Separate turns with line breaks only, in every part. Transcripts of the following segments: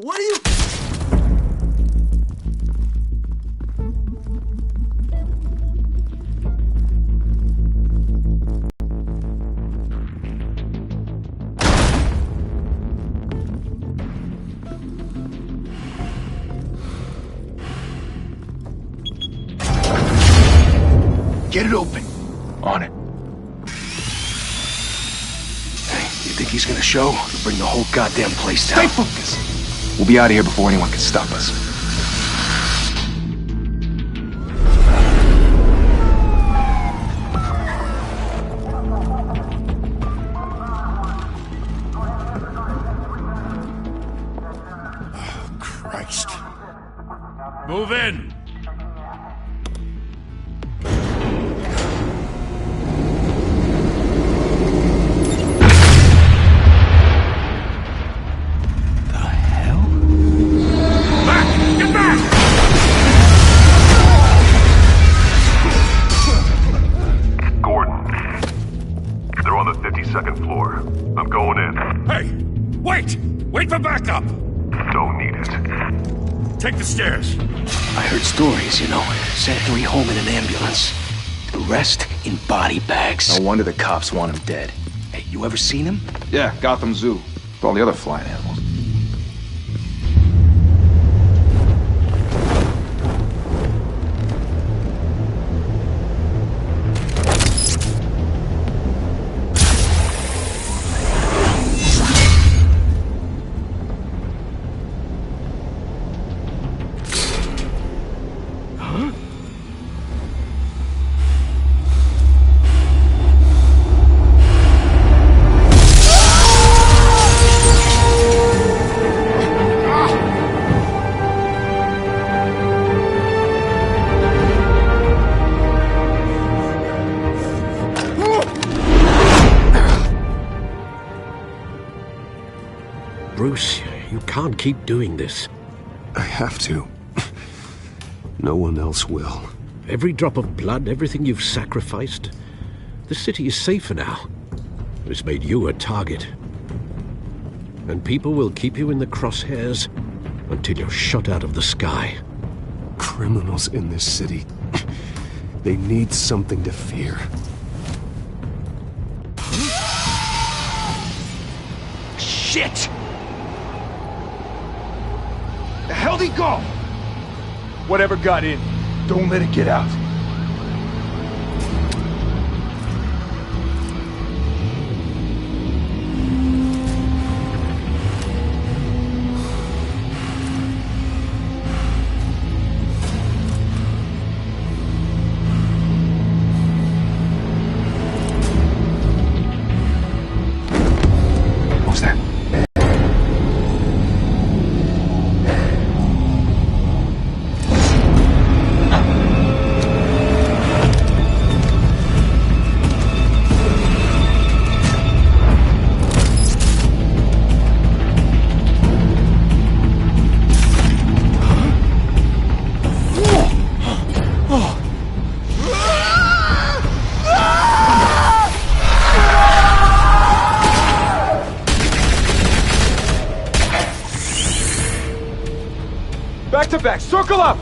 What are you...
Get it open. On it. Hey, you think he's gonna show? He'll bring the whole goddamn place down.
Stay focused. We'll be out of here before anyone can stop us.
Oh, Christ.
Move in!
Second floor. I'm going in.
Hey! Wait! Wait for backup!
Don't need it.
Take the stairs.
I heard stories, you know. Sent 3 home in an ambulance. The rest in body bags.
No wonder the cops want him dead.
Hey, you ever seen him?
Yeah, Gotham Zoo. With all the other flying animals.
Bruce, you can't keep doing this.
I have to. No one else will.
Every drop of blood, everything you've sacrificed. The city is safer now. It's made you a target. And people will keep you in the crosshairs until you're shot out of the sky.
Criminals in this city. They need something to fear.
Shit! The hell'd he go?
Whatever got in,
Don't let it get out.
what was that?
Back to back, circle up!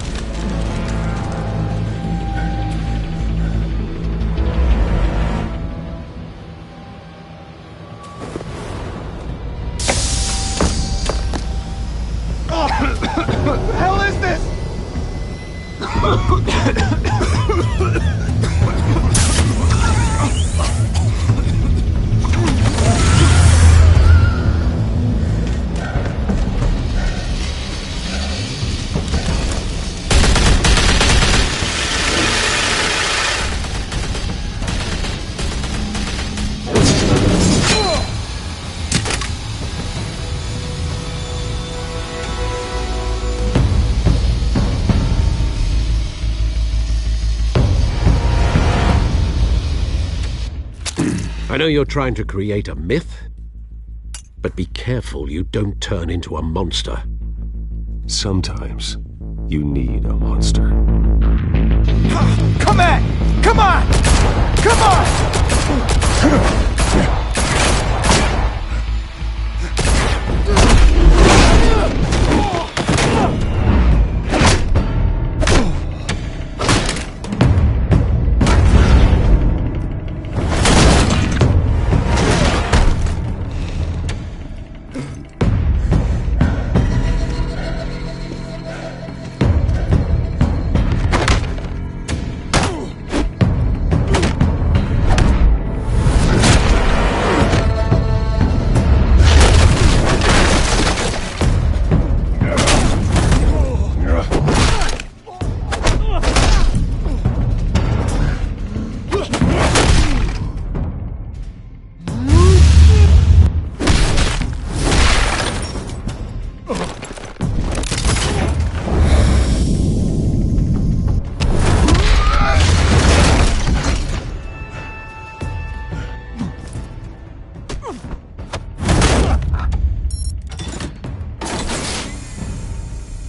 What the hell is this?
I know you're trying to create a myth, but be careful you don't turn into a monster.
Sometimes you need a monster.
Come on! Come on! Come on!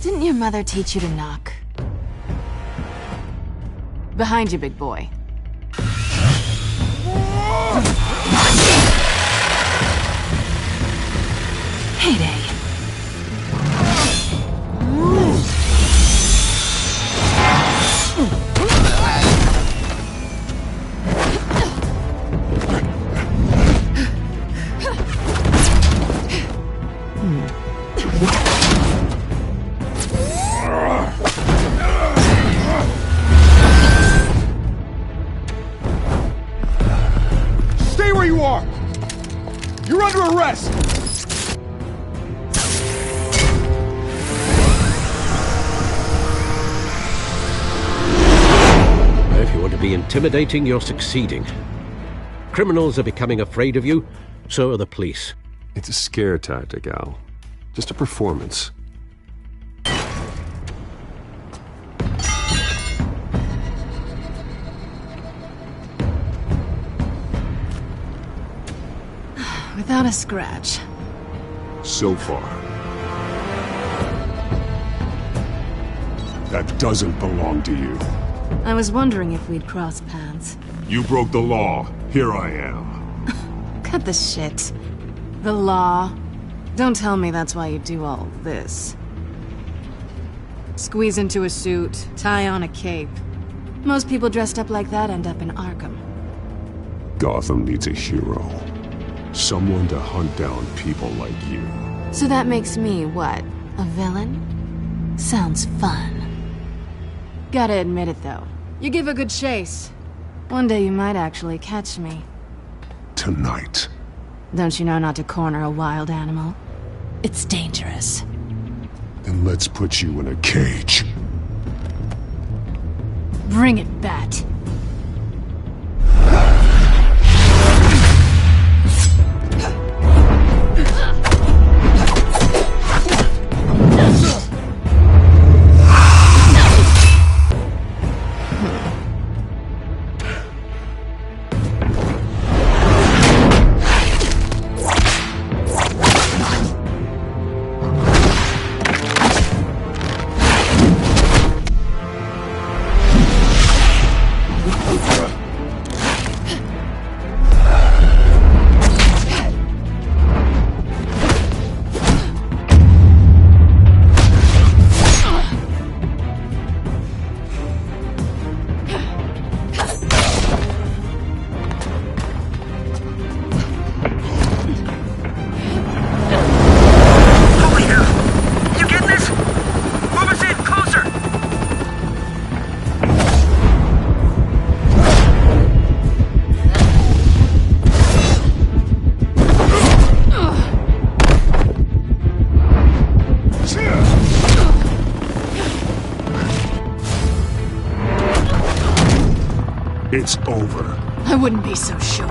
Didn't your mother teach you to knock? Behind you, big boy. Heyday.
Stay where you are! You're under arrest!
If you want to be intimidating, you're succeeding. Criminals are becoming afraid of you, so are the police.
It's a scare tactic, Al. Just a performance.
Without a scratch.
So far. That doesn't belong to you.
I was wondering if we'd cross paths.
You broke the law. Here I am.
Cut the shit. The law. Don't tell me that's why you do all this. Squeeze into a suit, tie on a cape. Most people dressed up like that end up in Arkham.
Gotham needs a hero. Someone to hunt down people like you.
So that makes me, what, a villain? Sounds fun. Gotta admit it, though. You give a good chase. One day you might actually catch me.
Tonight.
Don't you know not to corner a wild animal? It's dangerous.
Then let's put you in a cage.
Bring it, Bat.
It's over.
I wouldn't be so sure.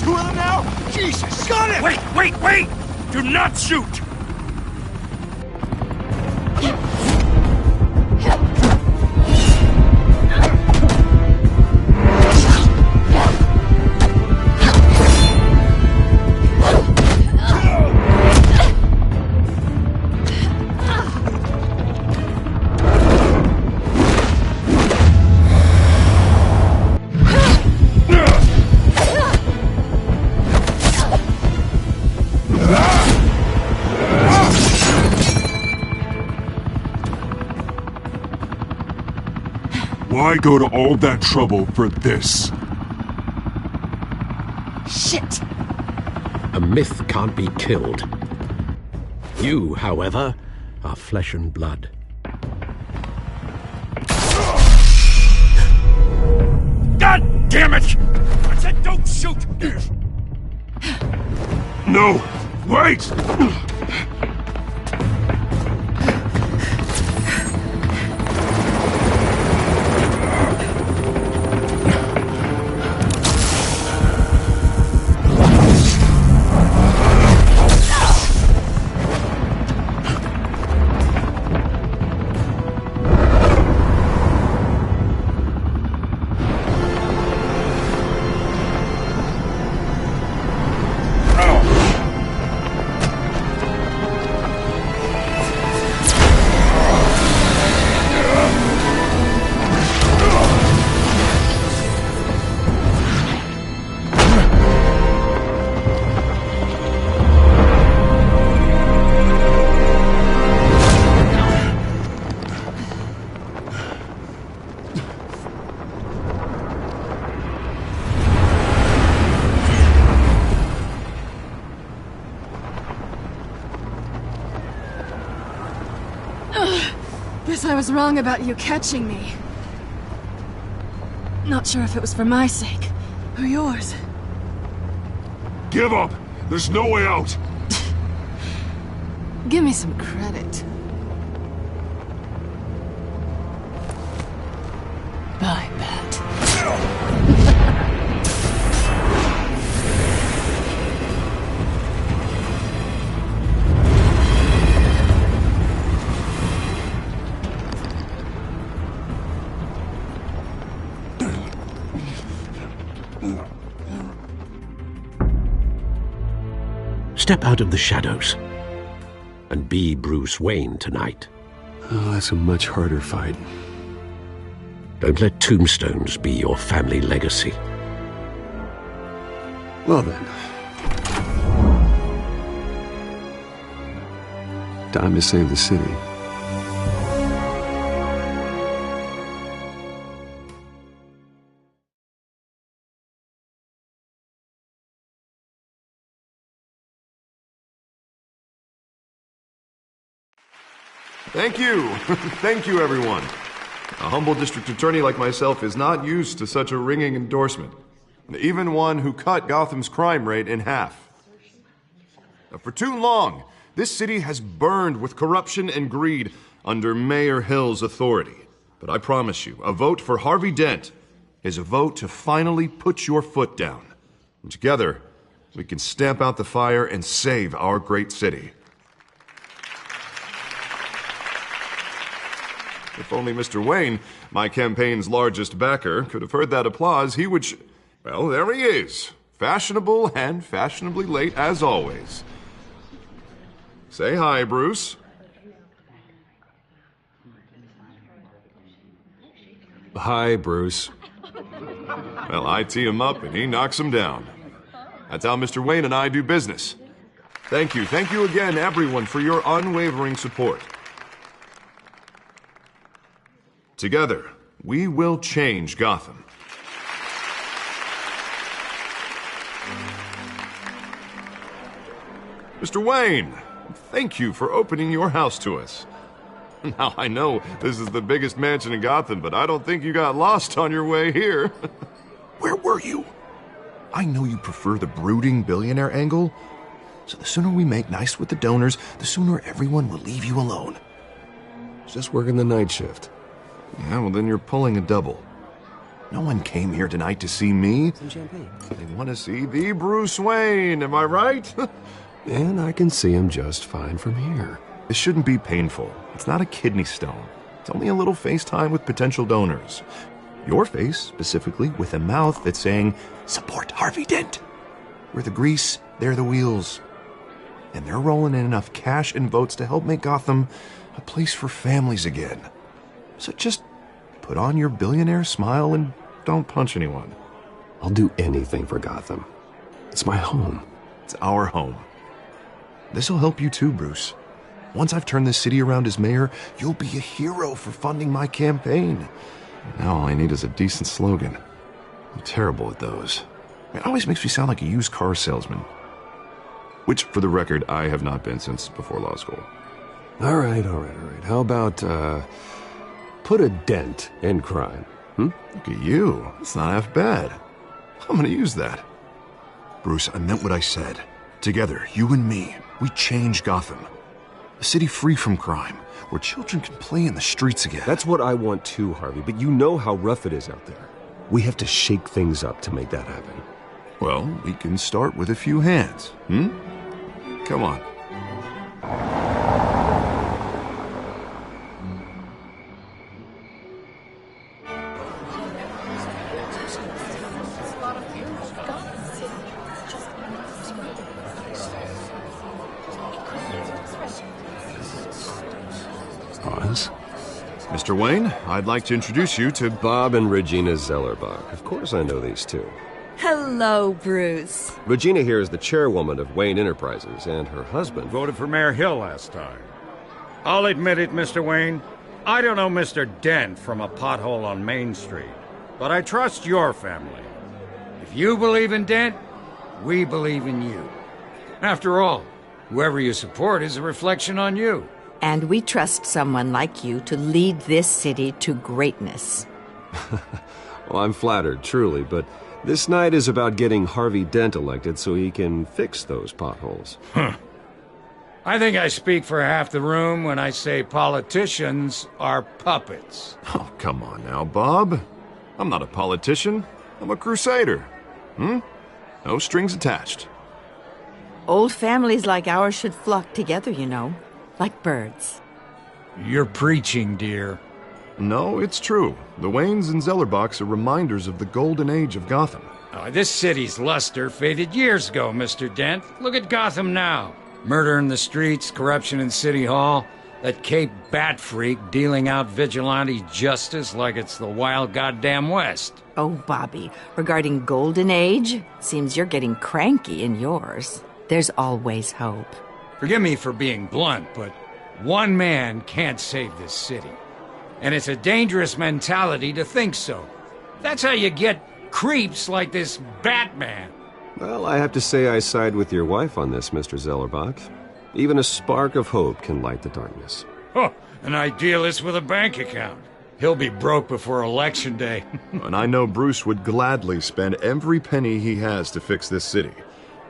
Two of them now? Jesus! Got him!
Wait! Do not shoot!
Why go to all that trouble for this?
Shit!
A myth can't be killed. You, however, are flesh and blood.
damn it! I said don't shoot!
No! Wait!
Guess I was wrong about you catching me. Not sure if it was for my sake, or yours.
Give up! There's no way out!
Give me some credit. I bet.
Step out of the shadows and be Bruce Wayne tonight.
Oh, that's a much harder fight.
Don't let tombstones be your family legacy.
Well then. Time to save the city.
Thank you. Thank you, everyone. A humble district attorney like myself is not used to such a ringing endorsement. Even one who cut Gotham's crime rate in half. For too long, this city has burned with corruption and greed under Mayor Hill's authority. But I promise you, a vote for Harvey Dent is a vote to finally put your foot down. And together, we can stamp out the fire and save our great city. If only Mr. Wayne, my campaign's largest backer, could have heard that applause, he would well, there he is. Fashionable and fashionably late as always. Say hi, Bruce.
Hi, Bruce.
Well, I tee him up and he knocks him down. That's how Mr. Wayne and I do business. Thank you. Thank you again, everyone, for your unwavering support. Together, we will change Gotham. Mr. Wayne, thank you for opening your house to us. Now, I know this is the biggest mansion in Gotham, but I don't think you got lost on your way here. Where were you? I know you prefer the brooding billionaire angle, so the sooner we make nice with the donors, the sooner everyone will leave you alone.
Just working the night shift.
Yeah, well, then you're pulling a double. No one came here tonight to see me.
Some champagne.
They want to see the Bruce Wayne, am I right?
And I can see him just fine from here.
This shouldn't be painful. It's not a kidney stone. It's only a little FaceTime with potential donors. Your face, specifically, with a mouth that's saying, support Harvey Dent. We're the grease, they're the wheels. And they're rolling in enough cash and votes to help make Gotham a place for families again. So just put on your billionaire smile and don't punch anyone.
I'll do anything for Gotham. It's my home.
It's our home. This'll help you too, Bruce. Once I've turned this city around as mayor, you'll be a hero for funding my campaign. Now all I need is a decent slogan. I'm terrible at those. It always makes me sound like a used car salesman. Which, for the record, I have not been since before law school.
All right. How about, put a dent in crime,
Look at you. It's not half bad. I'm gonna use that. Bruce, I meant what I said. Together, you and me, we change Gotham. A city free from crime, where children can play in the streets again.
That's what I want too, Harvey, but you know how rough it is out there. We have to shake things up to make that happen.
Well, we can start with a few hands, Come on.
Pause.
Mr. Wayne, I'd like to introduce you to
Bob and Regina Zellerbach. Of course I know these two.
Hello, Bruce.
Regina here is the chairwoman of Wayne Enterprises, and her husband...
Voted for Mayor Hill last time. I'll admit it, Mr. Wayne. I don't know Mr. Dent from a pothole on Main Street, but I trust your family. If you believe in Dent, we believe in you. After all, whoever you support is a reflection on you.
And we trust someone like you to lead this city to greatness.
Well, I'm flattered, truly, but this night is about getting Harvey Dent elected so he can fix those potholes.
I think I speak for half the room when I say politicians are puppets.
Oh, come on now, Bob. I'm not a politician. I'm a crusader. No strings attached.
Old families like ours should flock together, you know, like birds.
You're preaching, dear.
No, it's true. The Waynes and Zellerbachs are reminders of the golden age of Gotham.
Oh, this city's luster faded years ago, Mr. Dent. Look at Gotham now. Murder in the streets, corruption in City Hall, that Cape Bat freak dealing out vigilante justice like it's the wild goddamn West.
Oh, Bobby, regarding Golden Age, seems you're getting cranky in yours. There's always hope.
Forgive me for being blunt, but one man can't save this city. And it's a dangerous mentality to think so. That's how you get creeps like this Batman.
Well, I have to say I side with your wife on this, Mr. Zellerbach. Even a spark of hope can light the darkness.
Oh, an idealist with a bank account. He'll be broke before Election Day.
And I know Bruce would gladly spend every penny he has to fix this city.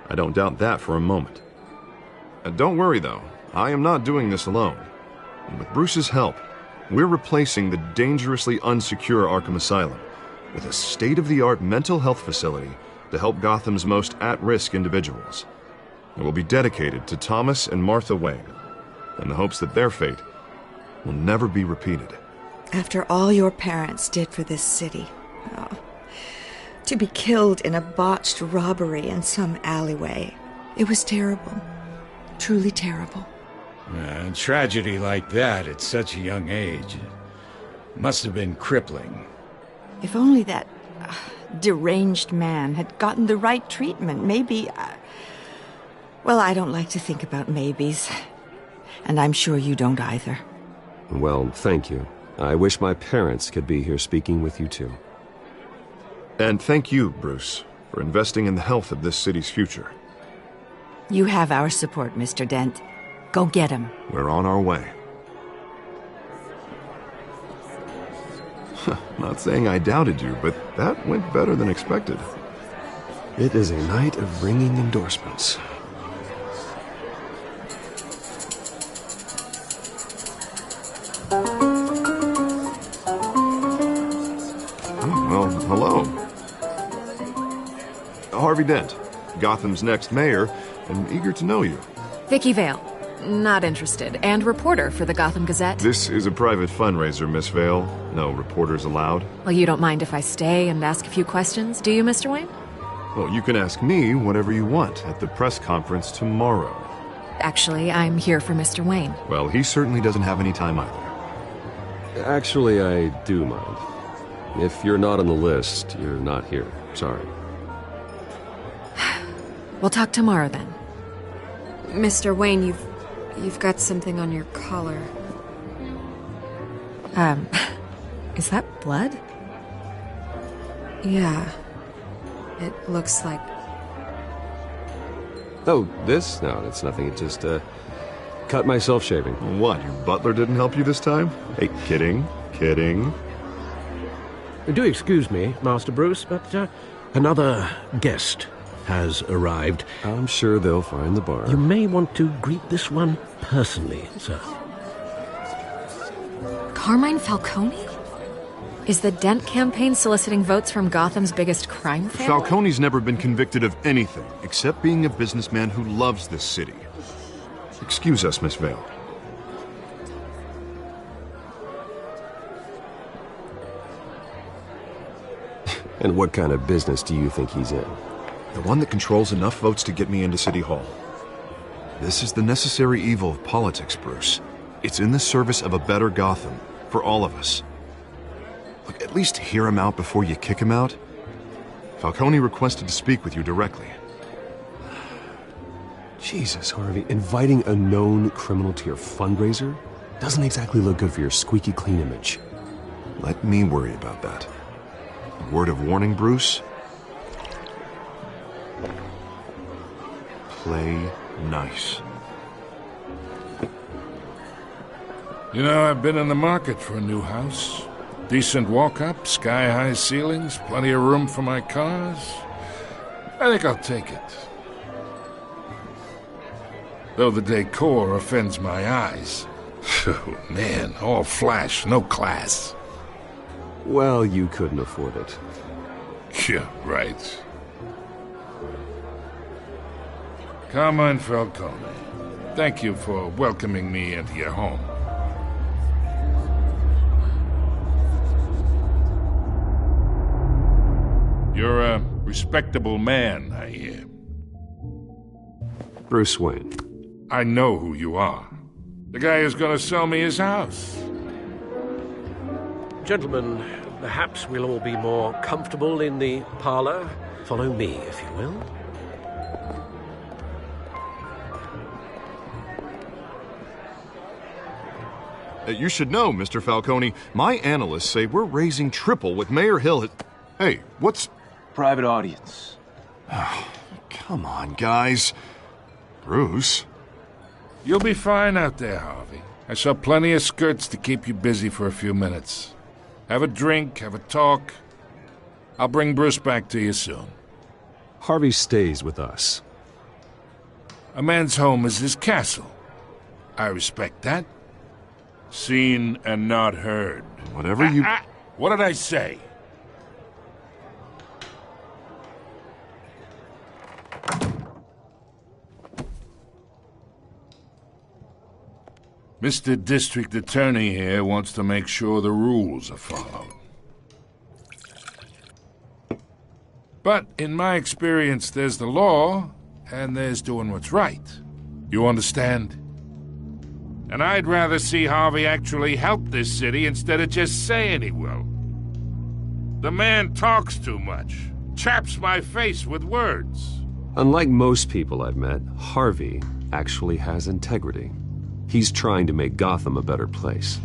I don't doubt that for a moment. Don't worry, though. I am not doing this alone. And with Bruce's help, we're replacing the dangerously unsecure Arkham Asylum with a state-of-the-art mental health facility to help Gotham's most at-risk individuals. It will be dedicated to Thomas and Martha Wayne, in the hopes that their fate will never be repeated.
After all your parents did for this city, to be killed in a botched robbery in some alleyway, it was terrible. Truly terrible.
A tragedy like that at such a young age must have been crippling.
If only that deranged man had gotten the right treatment, maybe... Well, I don't like to think about maybes. And I'm sure you don't either.
Well, thank you. I wish my parents could be here speaking with you too.
And thank you, Bruce, for investing in the health of this city's future.
You have our support, Mr. Dent. Go get him.
We're on our way. Not saying I doubted you, but that went better than expected.
It is a night of ringing endorsements.
Well, hello. Harvey Dent, Gotham's next mayor, and eager to know you.
Vicky Vale. Not interested. And reporter for the Gotham Gazette.
This is a private fundraiser, Miss Vale. No reporters allowed.
Well, you don't mind if I stay and ask a few questions, do you, Mr. Wayne?
Well, you can ask me whatever you want at the press conference tomorrow.
Actually, I'm here for Mr. Wayne.
Well, he certainly doesn't have any time either.
Actually, I do mind. If you're not on the list, you're not here. Sorry.
We'll talk tomorrow, then. Mr. Wayne, you've got something on your collar. Is that blood? Yeah. It looks like...
Oh, this? No, it's nothing. It just, cut myself shaving.
What, your butler didn't help you this time? Hey, kidding.
Do excuse me, Master Bruce, but Another guest has arrived.
I'm sure they'll find the bar.
You may want to greet this one personally, sir.
Carmine Falcone? Is the Dent campaign soliciting votes from Gotham's biggest crime family?
Falcone's never been convicted of anything except being a businessman who loves this city. Excuse us, Miss Vale.
And what kind of business do you think he's in?
The one that controls enough votes to get me into City Hall. This is the necessary evil of politics, Bruce. It's in the service of a better Gotham, for all of us. Look, at least hear him out before you kick him out. Falcone requested to speak with you directly.
Jesus, Harvey, inviting a known criminal to your fundraiser doesn't exactly look good for your squeaky clean image.
Let me worry about that. A word of warning, Bruce? Play nice.
You know, I've been in the market for a new house. Decent walk-up, sky-high ceilings, plenty of room for my cars. I think I'll take it. Though the decor offends my eyes. Oh, man, all flash, no class.
Well, you couldn't afford it.
Yeah, right. Carmine Falcone, thank you for welcoming me into your home. You're a respectable man, I hear.
Bruce Wayne.
I know who you are. The guy who's gonna sell me his house.
Gentlemen, perhaps we'll all be more comfortable in the parlor. Follow me, if you will.
You should know, Mr. Falcone, my analysts say we're raising triple what Mayor Hill had... Hey, what's...
Private audience.
Oh, come on, guys. Bruce?
You'll be fine out there, Harvey. I saw plenty of skirts to keep you busy for a few minutes. Have a drink, have a talk. I'll bring Bruce back to you soon.
Harvey stays with us.
A man's home is his castle. I respect that. Seen and not heard.
Whatever you...
What did I say? Mr. District Attorney here wants to make sure the rules are followed. But in my experience, there's the law, and there's doing what's right. You understand? And I'd rather see Harvey actually help this city instead of just saying he will. The man talks too much, chaps my face with words.
Unlike most people I've met, Harvey actually has integrity. He's trying to make Gotham a better place.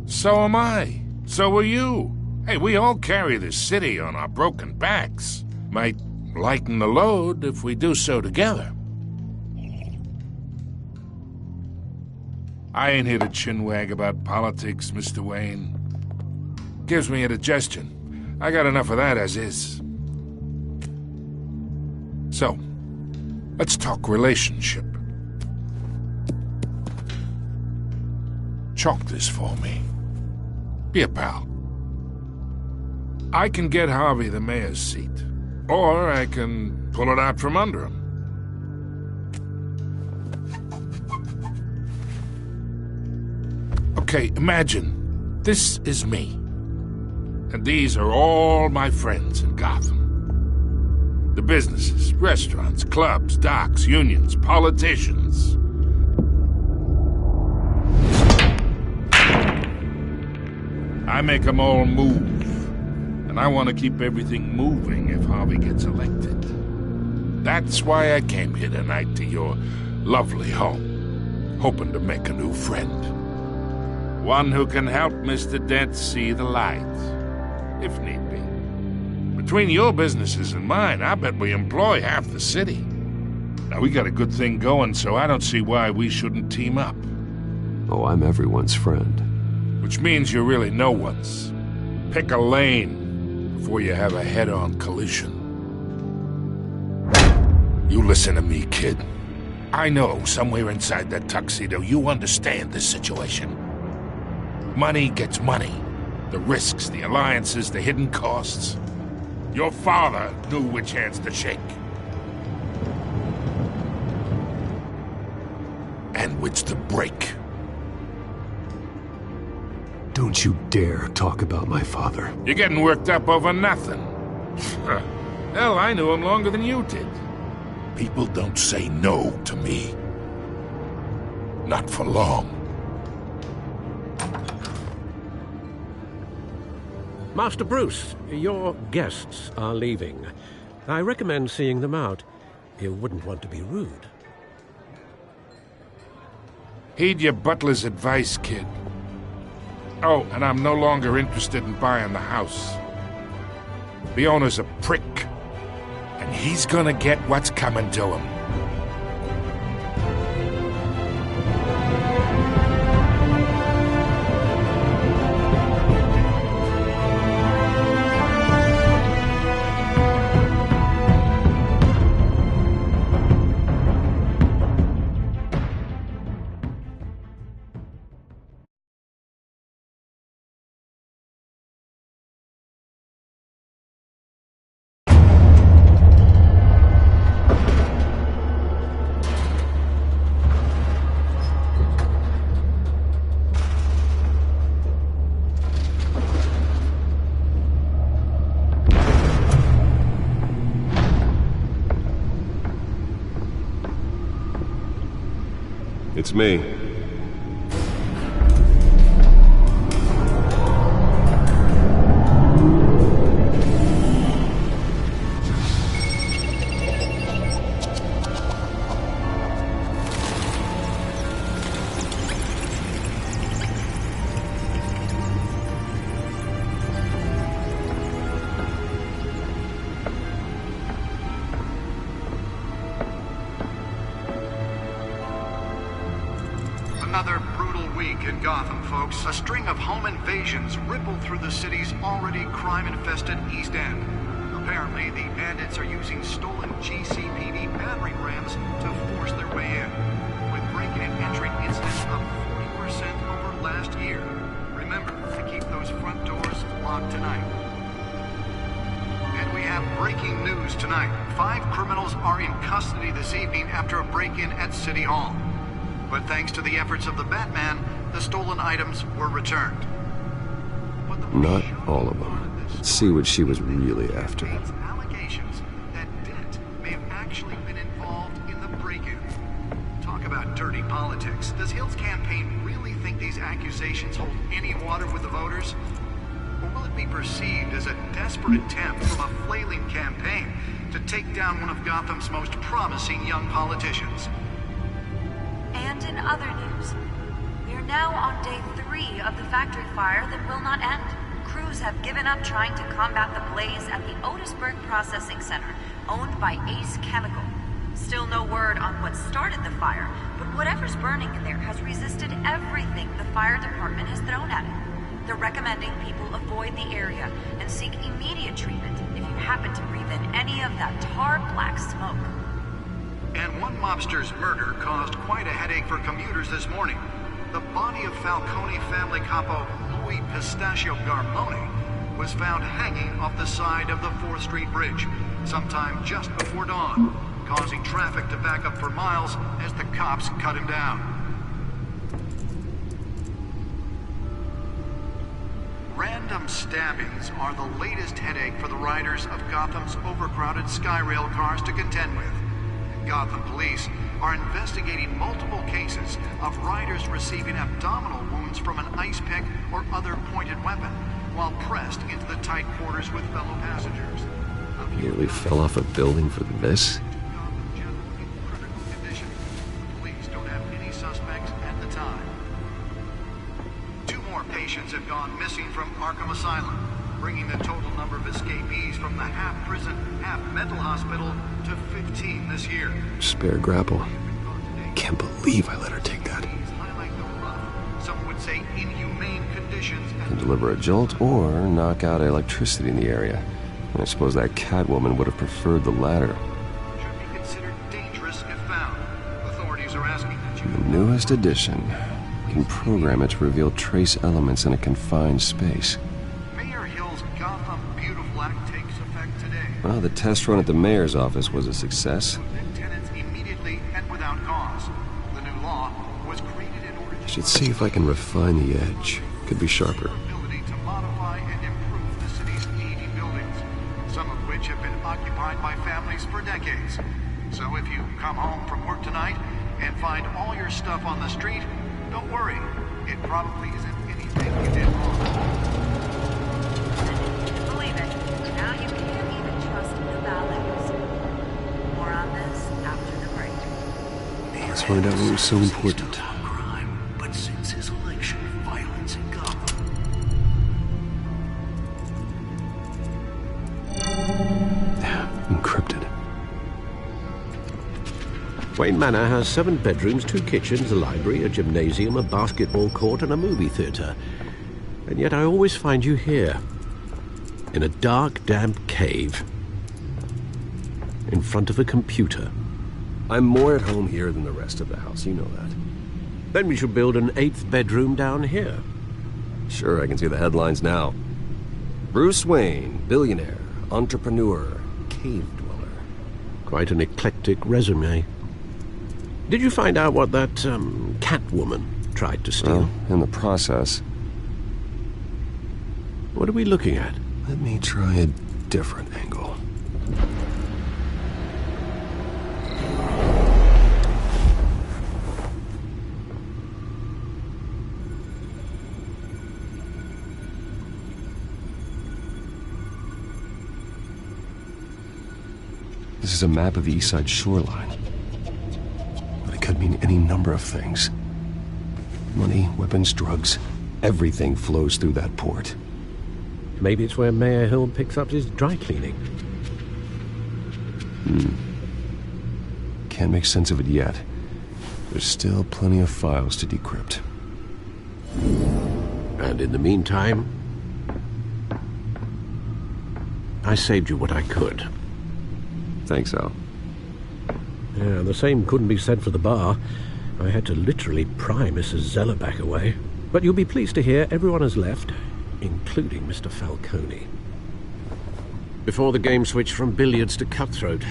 So am I. So are you. Hey, we all carry this city on our broken backs. Might lighten the load if we do so together. I ain't here to chinwag about politics, Mr. Wayne. Gives me indigestion. I got enough of that as is. So, let's talk relationship. Chalk this for me. Be a pal. I can get Harvey the mayor's seat, or I can pull it out from under him. Okay, imagine this is me, and these are all my friends in Gotham. The businesses, restaurants, clubs, docks, unions, politicians. I make them all move. And I want to keep everything moving if Harvey gets elected. That's why I came here tonight to your lovely home, hoping to make a new friend. One who can help Mr. Dent see the light, if need be. Between your businesses and mine, I bet we employ half the city. Now, we got a good thing going, so I don't see why we shouldn't team up.
Oh, I'm everyone's friend.
Which means you're really no one's. Pick a lane before you have a head-on collision. You listen to me, kid. I know somewhere inside that tuxedo you understand this situation. Money gets money. The risks, the alliances, the hidden costs. Your father knew which hands to shake. And which to break.
Don't you dare talk about my father.
You're getting worked up over nothing. Hell, I knew him longer than you did. People don't say no to me. Not for long.
Master Bruce, your guests are leaving. I recommend seeing them out. You wouldn't want to be rude.
Heed your butler's advice, kid. Oh, and I'm no longer interested in buying the house. The owner's a prick, and he's gonna get what's coming to him.
It's me.
Another brutal week in Gotham, folks. A string of home invasions rippled through the city's already crime-infested East End. Apparently, the bandits are using stolen GCPD battering rams to force their way in, with breaking and entering incidents up 40% over last year. Remember to keep those front doors locked tonight. And we have breaking news tonight. 5 criminals are in custody this evening after a break-in at City Hall. But thanks to the efforts of the Batman, the stolen items were returned.
Not all of them. Let's see what she was really after.
Allegations that Dent may have actually been involved in the break-in. Talk about dirty politics. Does Hill's campaign really think these accusations hold any water with the voters? Or will it be perceived as a desperate attempt from a flailing campaign to take down one of Gotham's most promising young politicians?
And in other news, we are now on day 3 of the factory fire that will not end. Crews have given up trying to combat the blaze at the Otisburg Processing Center, owned by Ace Chemical. Still no word on what started the fire, but whatever's burning in there has resisted everything the fire department has thrown at it. They're recommending people avoid the area and seek immediate treatment if you happen to breathe in any of that tar black smoke.
And one mobster's murder caused quite a headache for commuters this morning. The body of Falcone family capo Louis Pistachio Garmone was found hanging off the side of the 4th Street Bridge sometime just before dawn, causing traffic to back up for miles as the cops cut him down. Random stabbings are the latest headache for the riders of Gotham's overcrowded Skyrail cars to contend with. Gotham police are investigating multiple cases of riders receiving abdominal wounds from an ice pick or other pointed weapon while pressed into the tight quarters with fellow passengers.
Nearly fell off a building for this?
Police don't have any suspects at the time. 2 more patients have gone missing from Arkham Asylum, bringing the total number of escapees from the half-prison, half-mental hospital to 15 this year.
Spare grapple. Can't believe I let her take that.
Some would say inhumane conditions.
Can deliver a jolt or knock out electricity in the area. And I suppose that Catwoman would have preferred the latter.
Should be considered
newest edition. You can program it to reveal trace elements in a confined space.
Mayor Hill's Gotham Beautiful Act takes effect today.
Well, the test run at the mayor's office was a success.
Tenants immediately and without cause. The new law was created in order
I should see if I can refine the edge. Could be sharper.
to modify and improve the city's 80 buildings, some of which have been occupied by families for decades. So if you come home from work tonight and find all your stuff on the street, don't worry. It probably isn't anything you did wrong.
Believe it. Now you can't even trust the valets. More on this after the break.
Let's find out what was so important.
But since his election, violence in Gotham.
Encrypted.
Wayne Manor has 7 bedrooms, 2 kitchens, a library, a gymnasium, a basketball court, and a movie theatre. And yet I always find you here, in a dark, damp cave, in front of a computer.
I'm more at home here than the rest of the house, you know that.
Then we should build an 8th bedroom down here.
Sure, I can see the headlines now. Bruce Wayne, billionaire, entrepreneur, cave dweller.
Quite an eclectic resume. Did you find out what that, Catwoman tried to steal?
Well, in the process.
What are we looking at?
Let me try a different angle. This is a map of the East Side shoreline. But it could mean any number of things. Money, weapons, drugs, everything flows through that port.
Maybe it's where Mayor Hill picks up his dry cleaning.
Can't make sense of it yet. There's still plenty of files to decrypt.
And in the meantime, I saved you what I could.
Thanks, Al.
Yeah, the same couldn't be said for the bar. I had to literally pry Mrs. Zeller back away. But you'll be pleased to hear everyone has left, including Mr. Falcone. Before the game switched from billiards to cutthroat.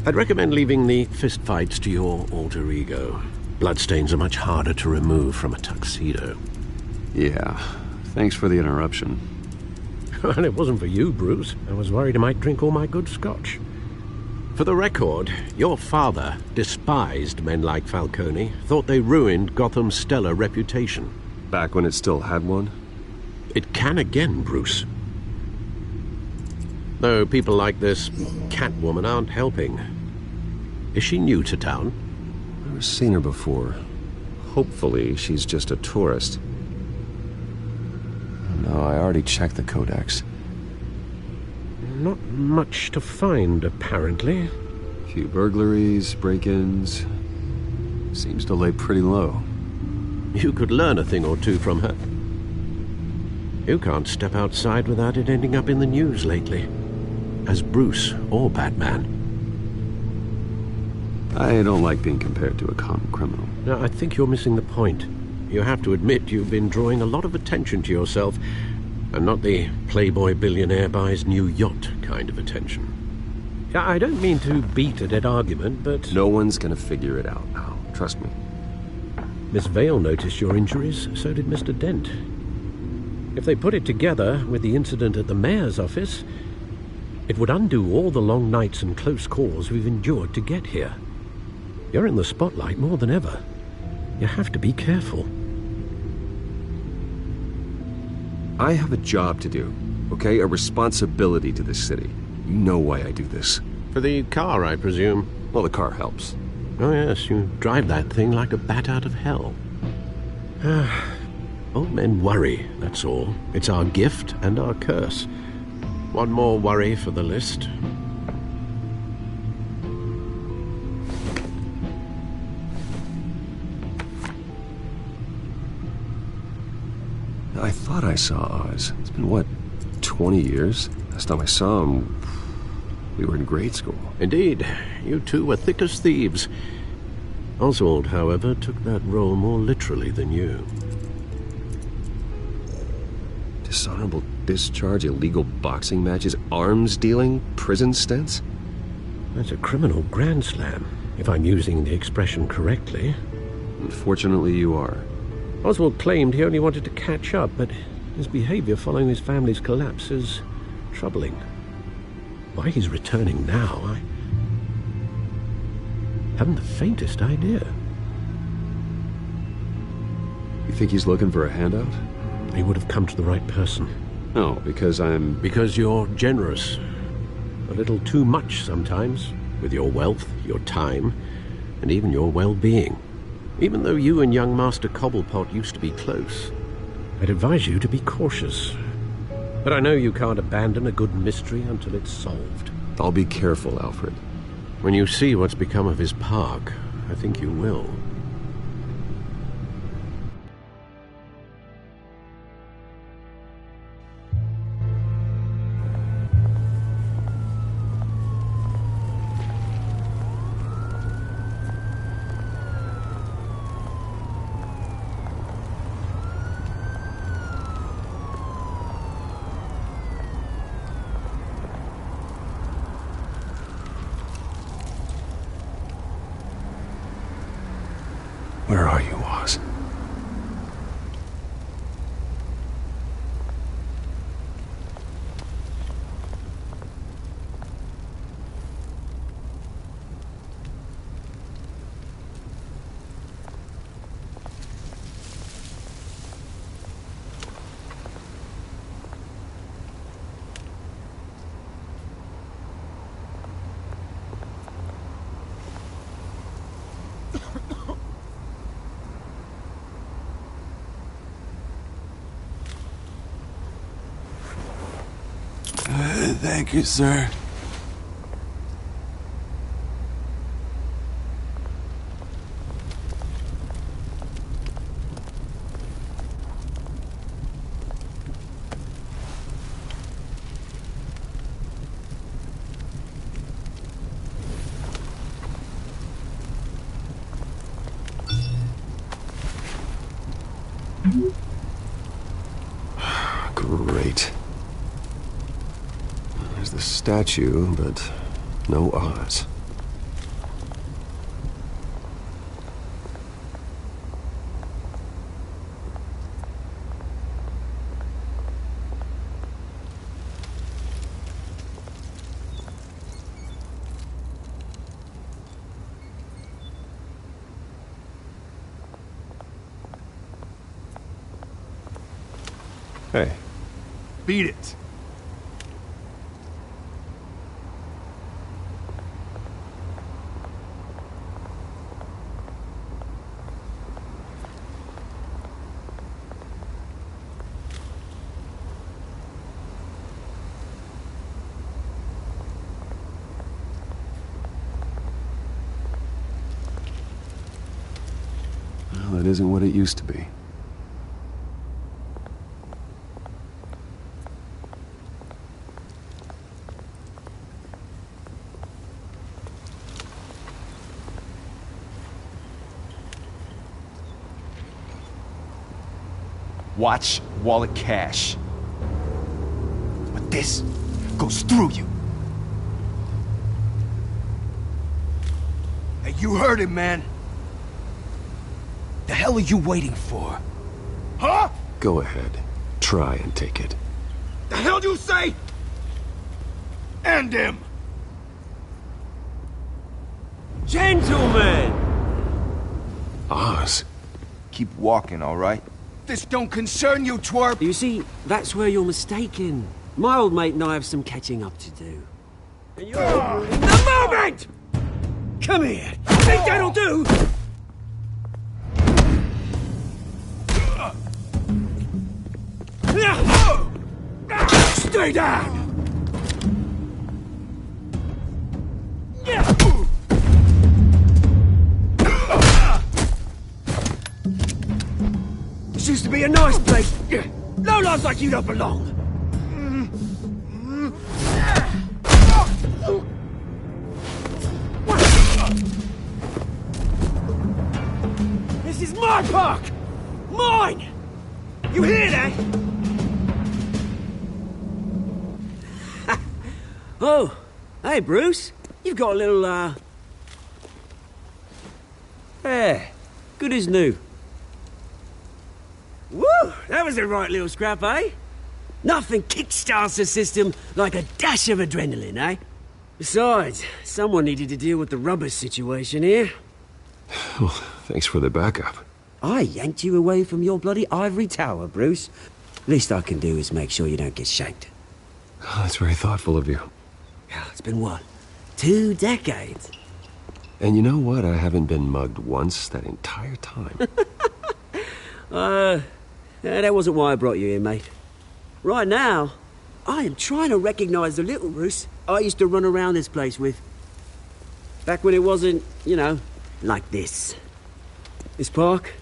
I'd recommend leaving the fistfights to your alter ego. Bloodstains are much harder to remove from a tuxedo.
Yeah, thanks for the interruption.
And it wasn't for you, Bruce. I was worried I might drink all my good scotch. For the record, your father despised men like Falcone, thought they ruined Gotham's stellar reputation.
Back when it still had one?
It can again, Bruce. Though people like this Catwoman aren't helping. Is she new to town?
Never seen her before. Hopefully she's just a tourist. No, I already checked the codex.
Not much to find, apparently.
Few burglaries, break-ins. Seems to lay pretty low.
You could learn a thing or two from her. You can't step outside without it ending up in the news lately. As Bruce or Batman.
I don't like being compared to a common criminal.
No, I think you're missing the point. You have to admit you've been drawing a lot of attention to yourself, and not the playboy billionaire buys new yacht kind of attention. I don't mean to beat a dead argument, but...
No one's gonna figure it out now. Trust me.
Miss Vale noticed your injuries, so did Mr. Dent. If they put it together with the incident at the mayor's office, it would undo all the long nights and close calls we've endured to get here. You're in the spotlight more than ever. You have to be careful.
I have a job to do, okay? A responsibility to this city. You know why I do this.
For the car, I presume.
Well, the car helps.
Oh, yes, you drive that thing like a bat out of hell. Old men worry, that's all. It's our gift and our curse. One more worry for the list.
I thought I saw Oz. It's been, what, 20 years? Last time I saw him, we were in grade school.
Indeed. You two were thick as thieves. Oswald, however, took that role more literally than you.
Dishonorable discharge, illegal boxing matches, arms dealing, prison stints?
That's a criminal grand slam, if I'm using the expression correctly.
Unfortunately, you are.
Oswald claimed he only wanted to catch up, but his behavior following his family's collapse is troubling. Why he's returning now, I haven't the faintest idea.
You think he's looking for a handout?
He would have come to the right person.
No, because I'm...
Because you're generous. A little too much sometimes, with your wealth, your time, and even your well-being. Even though you and young Master Cobblepot used to be close, I'd advise you to be cautious. But I know you can't abandon a good mystery until it's solved.
I'll be careful, Alfred.
When you see what's become of his park, I think you will.
Where are you, Oz?
Thank you, sir.
Great. There's the statue, but no Oz. Hey.
Beat it.
Well, it isn't what it used to be.
Watch wallet cash. But this goes through you. Hey, you heard it, man. The hell are you waiting for? Huh?
Go ahead. Try and take it.
The hell do you say? End him!
Gentlemen!
Oz.
Keep walking, all right? This don't concern you, twerp!
You see, that's where you're mistaken. My old mate and I have some catching up to do. And you're in the moment! Come here! Think that'll do?
Stay down!
This used to be a nice place. No lives like you don't belong. my park! Mine! You hear that? Oh, hey, Bruce. You've got a little, Yeah, good as new. Woo! That was a right little scrap, eh? Nothing kickstarts the system like a dash of adrenaline, eh? Besides, someone needed to deal with the rubber situation here.
Well, thanks for the backup.
I yanked you away from your bloody ivory tower, Bruce. Least I can do is make sure you don't get shanked.
Oh, that's very thoughtful of you.
Yeah, it's been what? 2 decades?
And you know what? I haven't been mugged once that entire time.
That wasn't why I brought you here, mate. Right now, I am trying to recognize the little Bruce I used to run around this place with. Back when it wasn't, you know, like this. This park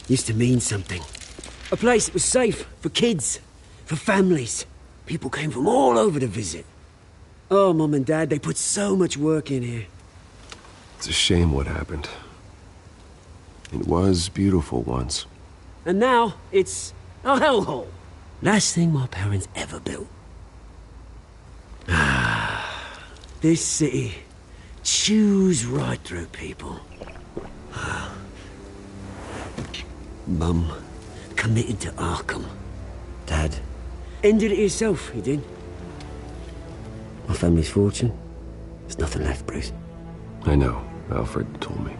used to mean something. A place that was safe for kids, for families. People came from all over to visit. Oh, Mum and Dad, they put so much work in here.
It's a shame what happened. It was beautiful once.
And now, it's a hellhole. Last thing my parents ever built. This city chews right through people. Mum committed to Arkham. Dad ended it himself, he did. My family's fortune, there's nothing left, Bruce.
I know. Alfred told me.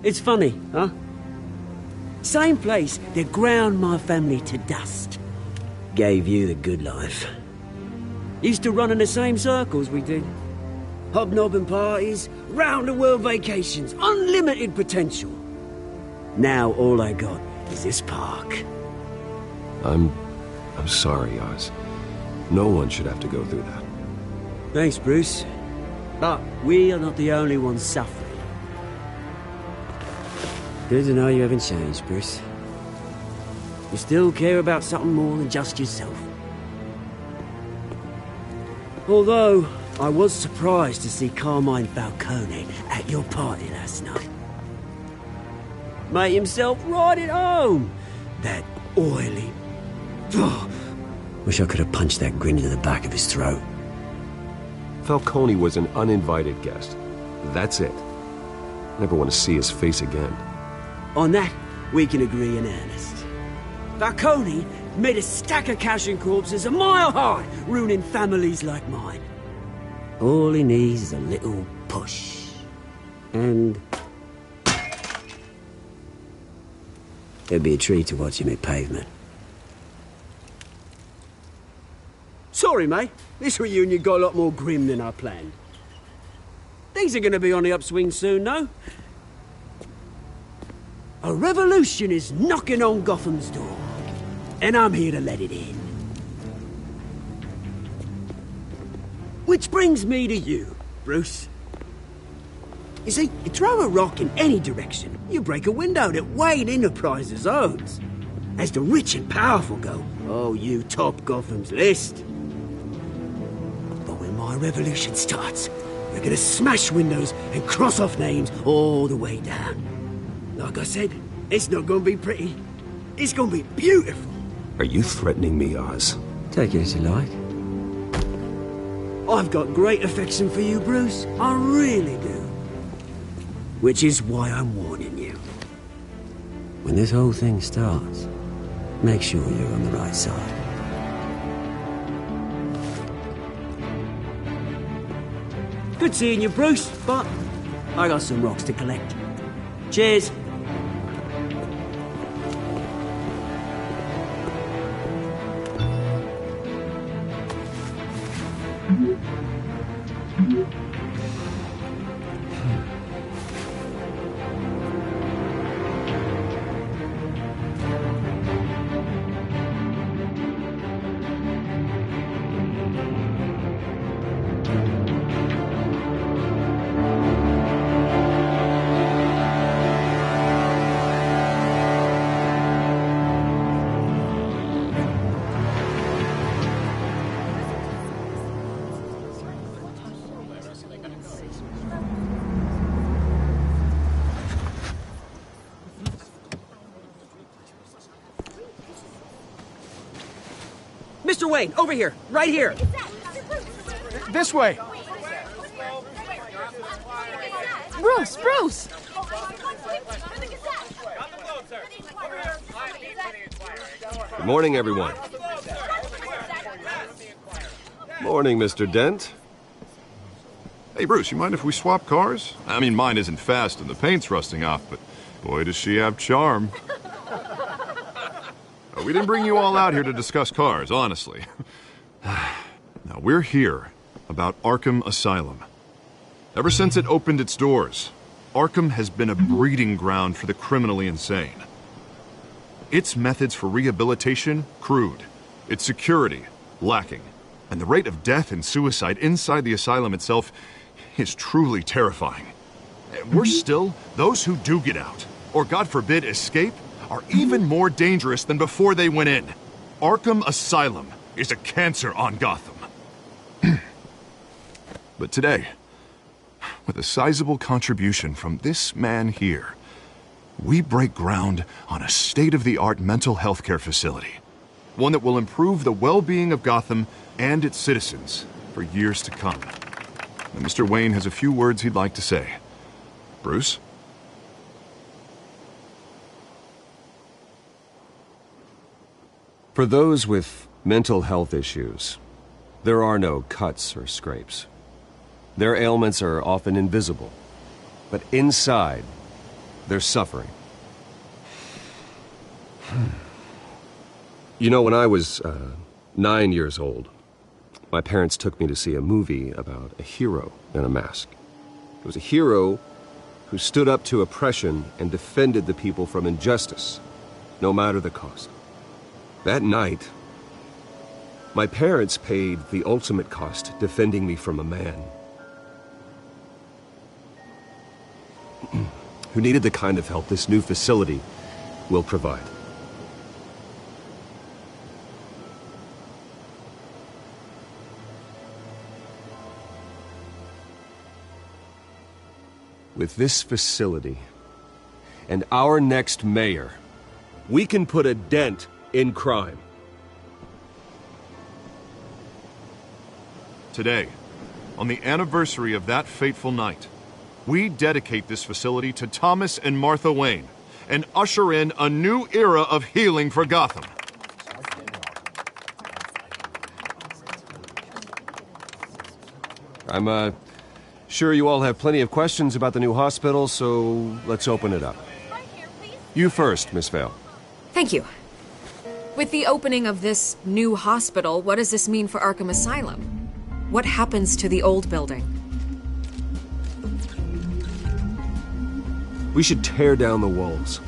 It's funny, huh? Same place that ground my family to dust. Gave you the good life. Used to run in the same circles we did. Hobnobbing parties, round-the-world vacations, unlimited potential. Now all I got is this park.
I'm sorry, Oz. No one should have to go through that.
Thanks, Bruce. But we are not the only ones suffering. Good to know you haven't changed, Bruce. You still care about something more than just yourself. Although, I was surprised to see Carmine Falcone at your party last night. Made himself right at home. That oily... Oh, wish I could have punched that grin into the back of his throat.
Falcone was an uninvited guest. That's it. Never want to see his face again.
On that, we can agree in earnest. Falcone made a stack of cash and corpses a mile high, ruining families like mine. All he needs is a little push. And... it'd be a treat to watch him hit pavement. Sorry, mate. This reunion got a lot more grim than I planned. Things are gonna be on the upswing soon, no? A revolution is knocking on Gotham's door, and I'm here to let it in. Which brings me to you, Bruce. You see, you throw a rock in any direction, you break a window that Wayne Enterprises owns. As the rich and powerful go, oh, you top Gotham's list. But when my revolution starts, we're gonna smash windows and cross off names all the way down. Like I said, it's not gonna be pretty. It's gonna be beautiful.
Are you threatening me, Oz?
Take it as you like. I've got great affection for you, Bruce. I really do. Which is why I'm warning you. When this whole thing starts, make sure you're on the right side. Good seeing you, Bruce, but I got some rocks to collect. Cheers. Mr. Wayne, over here. Right here.
This way.
Bruce!
Good morning, everyone. Morning, Mr. Dent.
Hey, Bruce, you mind if we swap cars? I mean, mine isn't fast and the paint's rusting off, but boy, does she have charm. We didn't bring you all out here to discuss cars, honestly. Now, we're here about Arkham Asylum. Ever since it opened its doors, Arkham has been a breeding ground for the criminally insane. Its methods for rehabilitation, crude. Its security, lacking. And the rate of death and suicide inside the asylum itself is truly terrifying. Worse still, those who do get out, or God forbid escape, are even more dangerous than before they went in. Arkham Asylum is a cancer on Gotham. But today, with a sizable contribution from this man here, we break ground on a state-of-the-art mental health care facility. One that will improve the well-being of Gotham and its citizens for years to come. And Mr. Wayne has a few words he'd like to say. Bruce?
For those with mental health issues, there are no cuts or scrapes. Their ailments are often invisible, but inside, they're suffering. You know, when I was 9 years old, my parents took me to see a movie about a hero in a mask. It was a hero who stood up to oppression and defended the people from injustice, no matter the cost. That night, my parents paid the ultimate cost defending me from a man who needed the kind of help this new facility will provide. With this facility and our next mayor, we can put a dent in crime.
Today, on the anniversary of that fateful night, we dedicate this facility to Thomas and Martha Wayne and usher in a new era of healing for Gotham.
I'm sure you all have plenty of questions about the new hospital, so let's open it up. You first, Miss Vale.
Thank you. With the opening of this new hospital, what does this mean for Arkham Asylum? What happens to the old building?
We should tear down the walls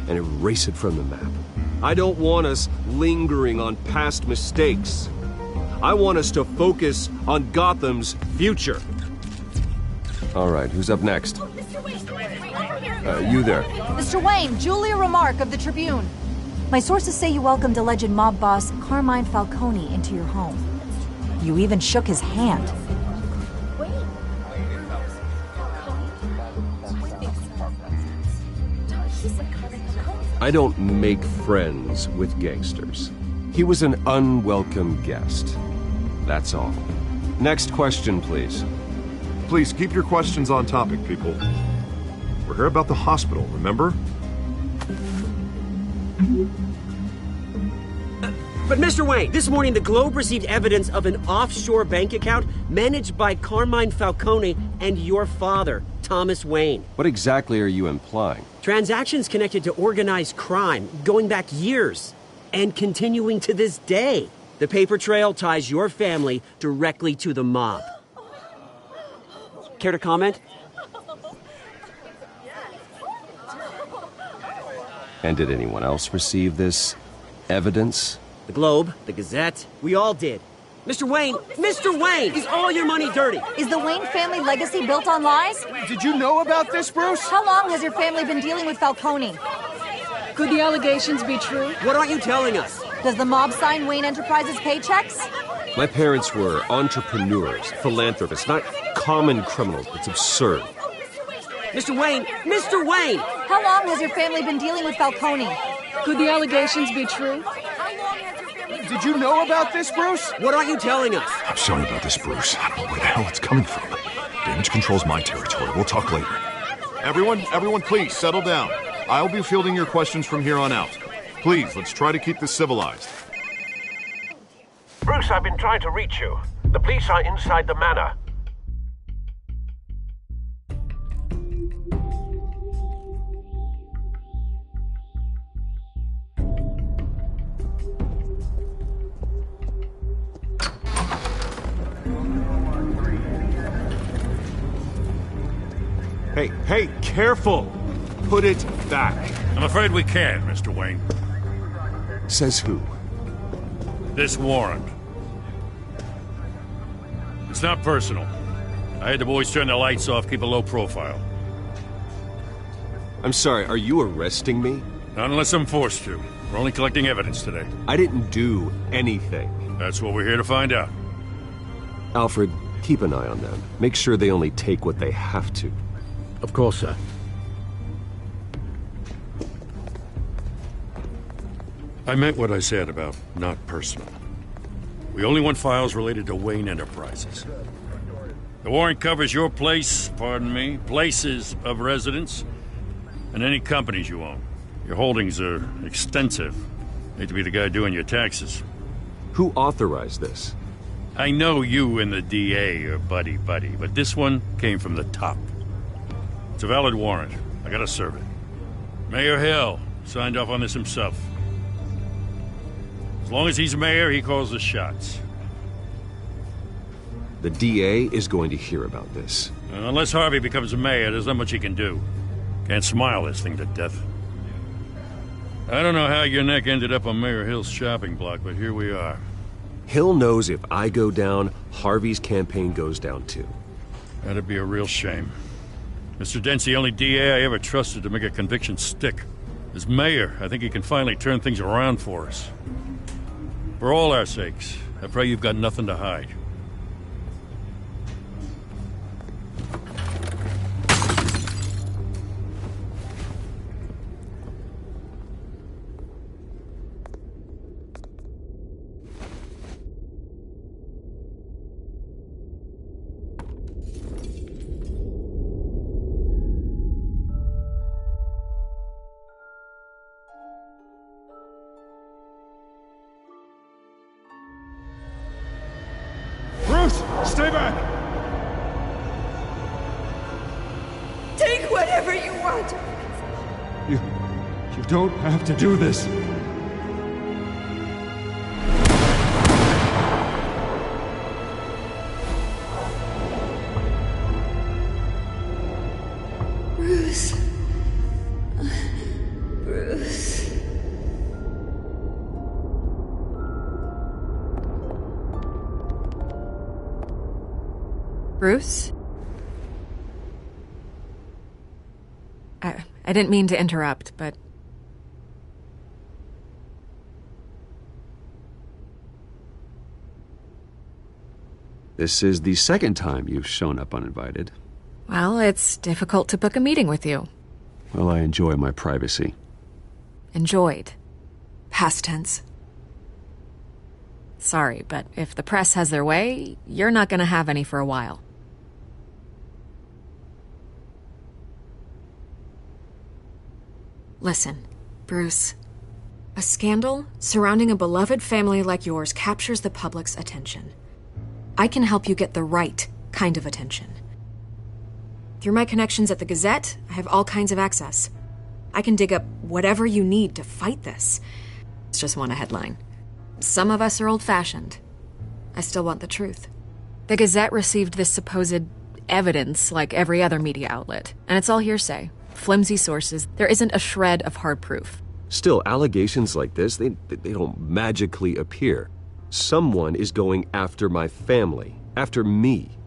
and erase it from the map. I don't want us lingering on past mistakes. I want us to focus on Gotham's future. All right, who's up next? You there.
Mr. Wayne, Julia Remark of the Tribune. My sources say you welcomed alleged mob boss Carmine Falcone into your home. You even shook his hand.
I don't make friends with gangsters. He was an unwelcome guest. That's all. Next question, please.
Please keep your questions on topic, people. We're here about the hospital, remember?
But Mr. Wayne, this morning the Globe received evidence of an offshore bank account managed by Carmine Falcone and your father, Thomas Wayne.
What exactly are you implying?
Transactions connected to organized crime, going back years, and continuing to this day. The paper trail ties your family directly to the mob. Care to comment?
And did anyone else receive this evidence?
The Globe, the Gazette, we all did. Mr. Wayne, is all your money dirty?
Is the Wayne family legacy built on lies?
Did you know about this, Bruce?
How long has your family been dealing with Falcone? Could the allegations be true?
What aren't you telling us?
Does the mob sign Wayne Enterprises paychecks?
My parents were entrepreneurs, philanthropists, not common criminals. It's absurd.
Mr. Wayne!
How long has your family been dealing with Falcone? Could the allegations be true?
Did you know about this, Bruce?
What aren't you telling us?
I'm sorry about this, Bruce. I don't know where the hell it's coming from. Damage control's my territory. We'll talk later. Everyone, please settle down. I'll be fielding your questions from here on out. Please, let's try to keep this civilized.
Bruce, I've been trying to reach you. The police are inside the manor.
Hey, careful! Put it back.
I'm afraid we can't, Mr. Wayne.
Says who?
This warrant. It's not personal. I had the boys turn the lights off, keep a low profile.
I'm sorry, are you arresting me?
Not unless I'm forced to. We're only collecting evidence today.
I didn't do anything.
That's what we're here to find out.
Alfred, keep an eye on them. Make sure they only take what they have to.
Of course, sir.
I meant what I said about not personal. We only want files related to Wayne Enterprises. The warrant covers your place, pardon me, places of residence, and any companies you own. Your holdings are extensive. Hate to be the guy doing your taxes.
Who authorized this?
I know you and the DA are buddy-buddy, but this one came from the top. It's a valid warrant. I gotta serve it. Mayor Hill signed off on this himself. As long as he's mayor, he calls the shots.
The DA is going to hear about this.
Unless Harvey becomes mayor, there's not much he can do. Can't smile this thing to death. I don't know how your neck ended up on Mayor Hill's shopping block, but here we are.
Hill knows if I go down, Harvey's campaign goes down too.
That'd be a real shame. Mr. Dent's the only DA I ever trusted to make a conviction stick. As mayor, I think he can finally turn things around for us. For all our sakes, I pray you've got nothing to hide.
Stay back!
Take whatever you want!
You don't have to do this.
Bruce. Bruce.
Bruce? I didn't mean to interrupt, but...
This is the second time you've shown up uninvited.
Well, it's difficult to book a meeting with you.
Well, I enjoy my privacy.
Enjoyed. Past tense. Sorry, but if the press has their way, you're not gonna have any for a while. Listen, Bruce. A scandal surrounding a beloved family like yours captures the public's attention. I can help you get the right kind of attention. Through my connections at the Gazette, I have all kinds of access. I can dig up whatever you need to fight this. It's just want a headline. Some of us are old-fashioned. I still want the truth. The Gazette received this supposed evidence like every other media outlet, and it's all hearsay. Flimsy sources. There isn't a shred of hard proof.
Still, allegations like this, they don't magically appear. Someone is going after my family, after me.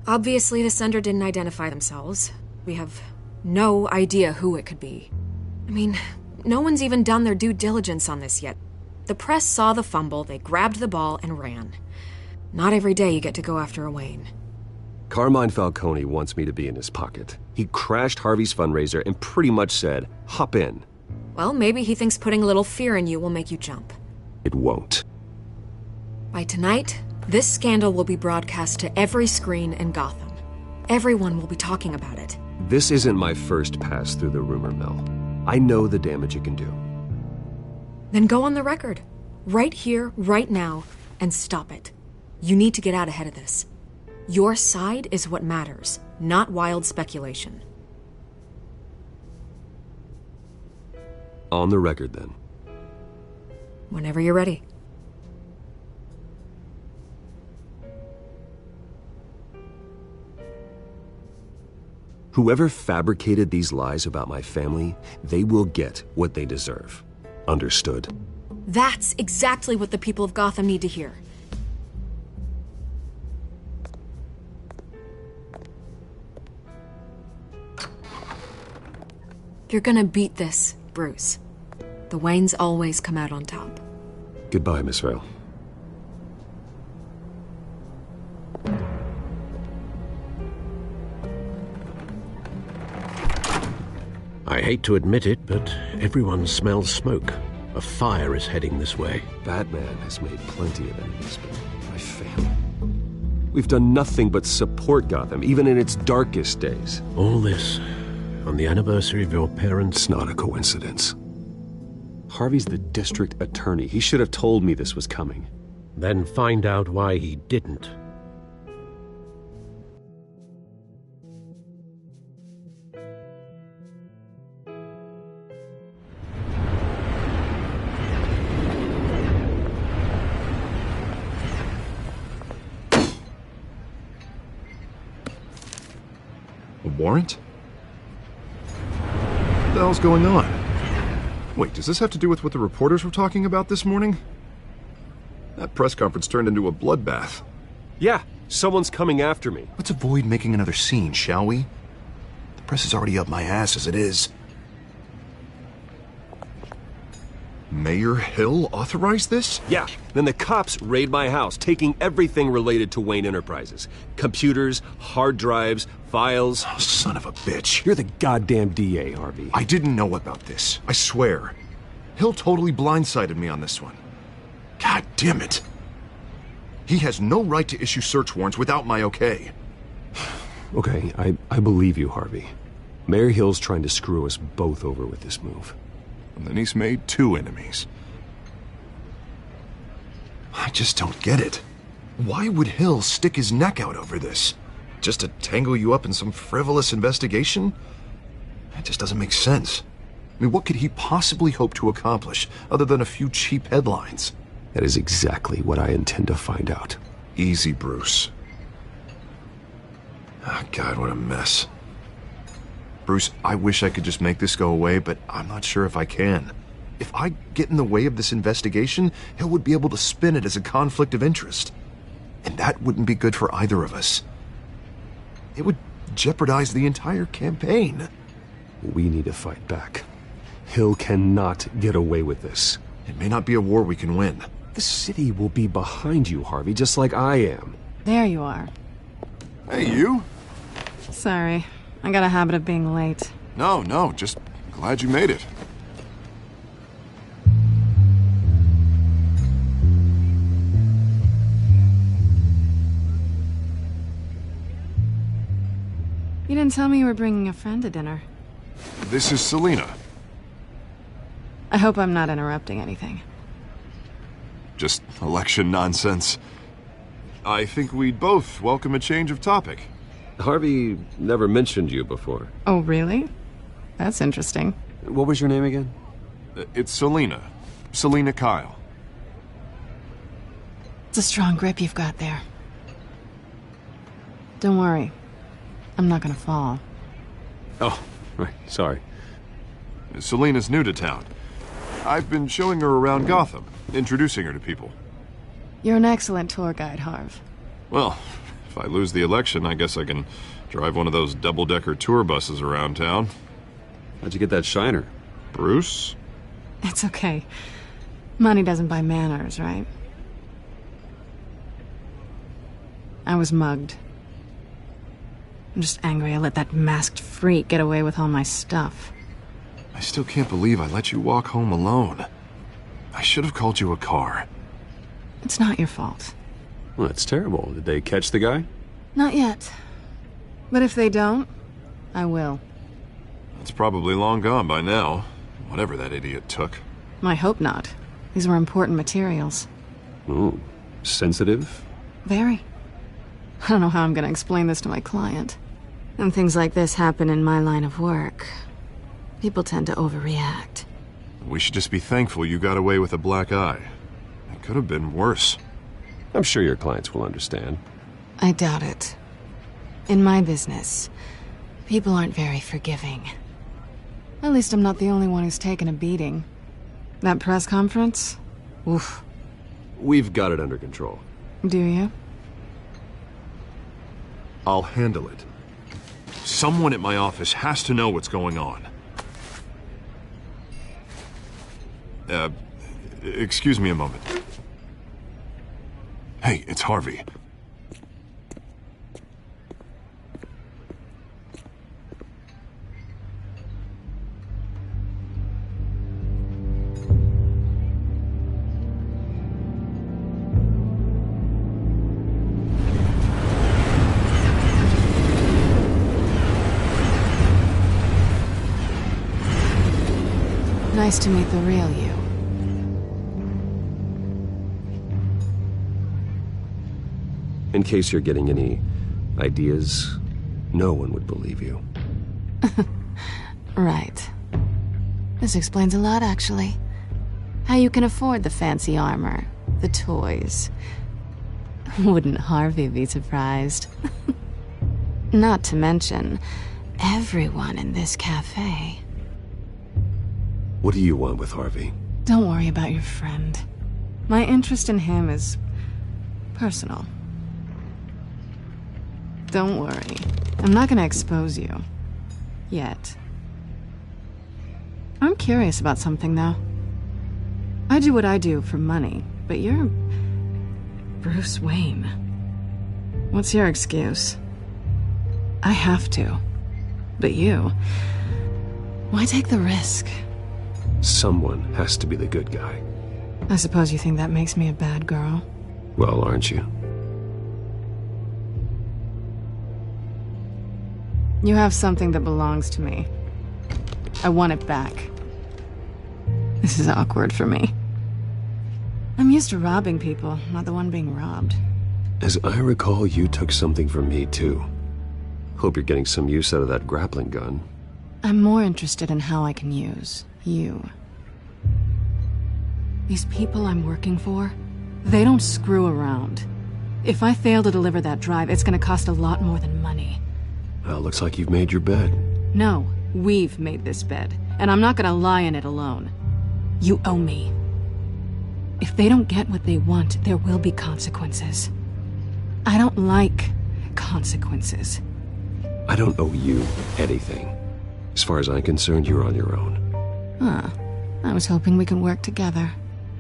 Obviously, the sender didn't identify themselves. We have no idea who it could be. I mean, no one's even done their due diligence on this yet. The press saw the fumble, they grabbed the ball and ran. Not every day you get to go after a Wayne.
Carmine Falcone wants me to be in his pocket. He crashed Harvey's fundraiser and pretty much said, hop in.
Well, maybe he thinks putting a little fear in you will make you jump.
It won't.
By tonight, this scandal will be broadcast to every screen in Gotham. Everyone will be talking about it.
This isn't my first pass through the rumor mill. I know the damage it can do.
Then go on the record. Right here, right now, and stop it. You need to get out ahead of this. Your side is what matters, not wild speculation.
On the record, then.
Whenever you're ready.
Whoever fabricated these lies about my family, they will get what they deserve. Understood?
That's exactly what the people of Gotham need to hear. You're gonna beat this, Bruce. The Waynes always come out on top.
Goodbye, Miss Vale.
I hate to admit it, but everyone smells smoke. A fire is heading this way.
Batman has made plenty of enemies, but my family... We've done nothing but support Gotham, even in its darkest days.
All this on the anniversary of your parents'...
It's not a coincidence. Harvey's the district attorney. He should have told me this was coming.
Then find out why he didn't.
A warrant? What the hell's going on? Wait, does this have to do with what the reporters were talking about this morning? That press conference turned into a bloodbath.
Yeah, someone's coming after me.
Let's avoid making another scene, shall we? The press is already up my ass as it is. Mayor Hill authorized this?
Yeah, then the cops raid my house, taking everything related to Wayne Enterprises. Computers, hard drives, files.
Oh, son of a bitch.
You're the goddamn DA, Harvey.
I didn't know about this. I swear. Hill totally blindsided me on this one. God damn it. He has no right to issue search warrants without my okay.
Okay, I believe you, Harvey. Mayor Hill's trying to screw us both over with this move.
And then he's made 2 enemies. I just don't get it. Why would Hill stick his neck out over this? Just to tangle you up in some frivolous investigation? That just doesn't make sense. I mean, what could he possibly hope to accomplish other than a few cheap headlines?
That is exactly what I intend to find out.
Easy, Bruce. Oh, God, what a mess. Bruce, I wish I could just make this go away, but I'm not sure if I can. If I get in the way of this investigation, Hill would be able to spin it as a conflict of interest. And that wouldn't be good for either of us. It would jeopardize the entire campaign.
We need to fight back. Hill cannot get away with this.
It may not be a war we can win.
The city will be behind you, Harvey, just like I am.
There you are.
Hey, you?
Sorry. I got a habit of being late.
No, just glad you made it.
You didn't tell me you were bringing a friend to dinner.
This is Selina.
I hope I'm not interrupting anything.
Just election nonsense. I think we'd both welcome a change of topic.
Harvey never mentioned you before.
Oh, really? That's interesting.
What was your name again?
It's Selina. Selina Kyle.
It's a strong grip you've got there. Don't worry. I'm not gonna fall.
Oh, right. Sorry.
Selina's new to town. I've been showing her around Gotham, introducing her to people.
You're an excellent tour guide, Harv.
Well, if I lose the election, I guess I can drive one of those double-decker tour buses around town.
How'd you get that shiner?
Bruce?
It's okay. Money doesn't buy manners, right? I was mugged. I'm just angry I let that masked freak get away with all my stuff.
I still can't believe I let you walk home alone. I should have called you a car.
It's not your fault.
Well, that's terrible. Did they catch the guy?
Not yet. But if they don't, I will.
It's probably long gone by now, whatever that idiot took.
I hope not. These were important materials.
Ooh, sensitive?
Very. I don't know how I'm gonna explain this to my client. And things like this happen in my line of work. People tend to overreact.
We should just be thankful you got away with a black eye. It could have been worse.
I'm sure your clients will understand.
I doubt it. In my business, people aren't very forgiving. At least I'm not the only one who's taken a beating. That press conference? Oof.
We've got it under control.
Do you?
I'll handle it. Someone at my office has to know what's going on. Excuse me a moment. Hey, it's Harvey.
Nice to meet the real you.
In case you're getting any ideas, no one would believe you.
Right. This explains a lot, actually. How you can afford the fancy armor, the toys. Wouldn't Harvey be surprised? Not to mention, everyone in this cafe.
What do you want with Harvey?
Don't worry about your friend. My interest in him is personal. Don't worry. I'm not gonna expose you. Yet. I'm curious about something, though. I do what I do for money, but you're Bruce Wayne. What's your excuse? I have to. But you... why take the risk?
Someone has to be the good guy.
I suppose you think that makes me a bad girl?
Well, aren't you?
You have something that belongs to me. I want it back. This is awkward for me. I'm used to robbing people, not the one being robbed.
As I recall, you took something from me, too. Hope you're getting some use out of that grappling gun.
I'm more interested in how I can use you. These people I'm working for, they don't screw around. If I fail to deliver that drive, it's gonna cost a lot more than money.
Well, looks like you've made your bed.
No, we've made this bed, and I'm not gonna lie in it alone. You owe me. If they don't get what they want, there will be consequences. I don't like consequences.
I don't owe you anything. As far as I'm concerned, you're on your own.
Huh. I was hoping we could work together.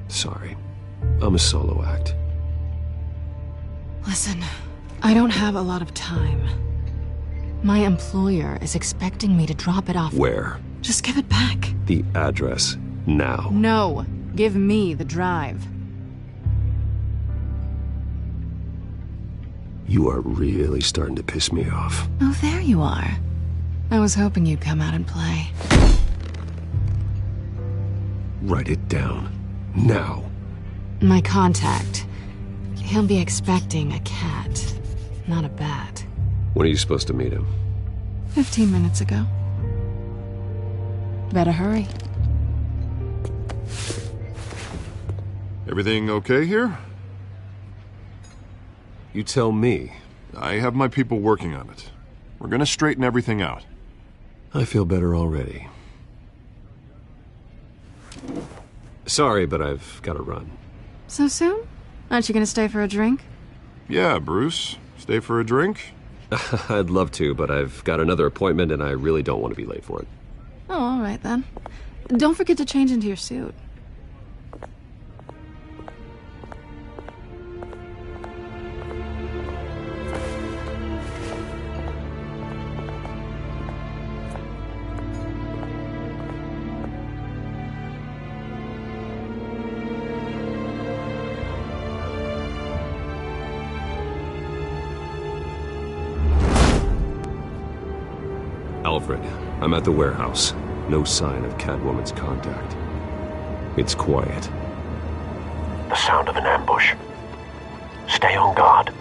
Sorry. I'm a solo act.
Listen, I don't have a lot of time. My employer is expecting me to drop it off.
Where?
Just give it back.
The address, now.
No. Give me the drive.
You are really starting to piss me off.
Oh, there you are. I was hoping you'd come out and play.
Write it down. Now.
My contact. He'll be expecting a cat, not a bat.
When are you supposed to meet him?
15 minutes ago. Better hurry.
Everything okay here?
You tell me.
I have my people working on it. We're gonna straighten everything out.
I feel better already. Sorry, but I've got to run.
So soon? Aren't you gonna stay for a drink?
Yeah, Bruce. Stay for a drink?
I'd love to, but I've got another appointment and I really don't want to be late for it.
Oh, all right then. Don't forget to change into your suit.
Alfred. I'm at the warehouse. No sign of Catwoman's contact. It's quiet.
The sound of an ambush. Stay on guard.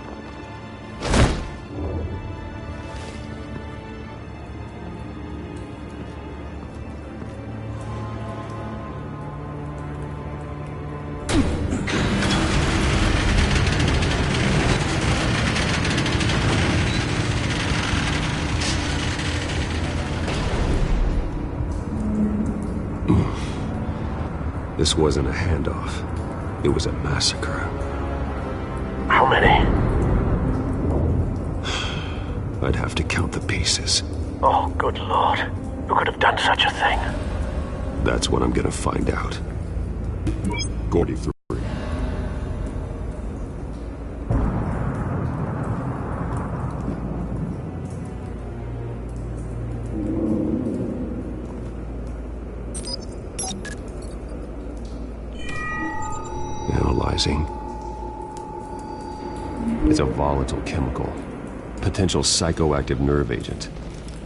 This wasn't a handoff. It was a massacre.
How many?
I'd have to count the pieces.
Oh, good lord. Who could have done such a thing?
That's what I'm gonna find out. 43. Analyzing. It's a volatile chemical. Potential psychoactive nerve agent.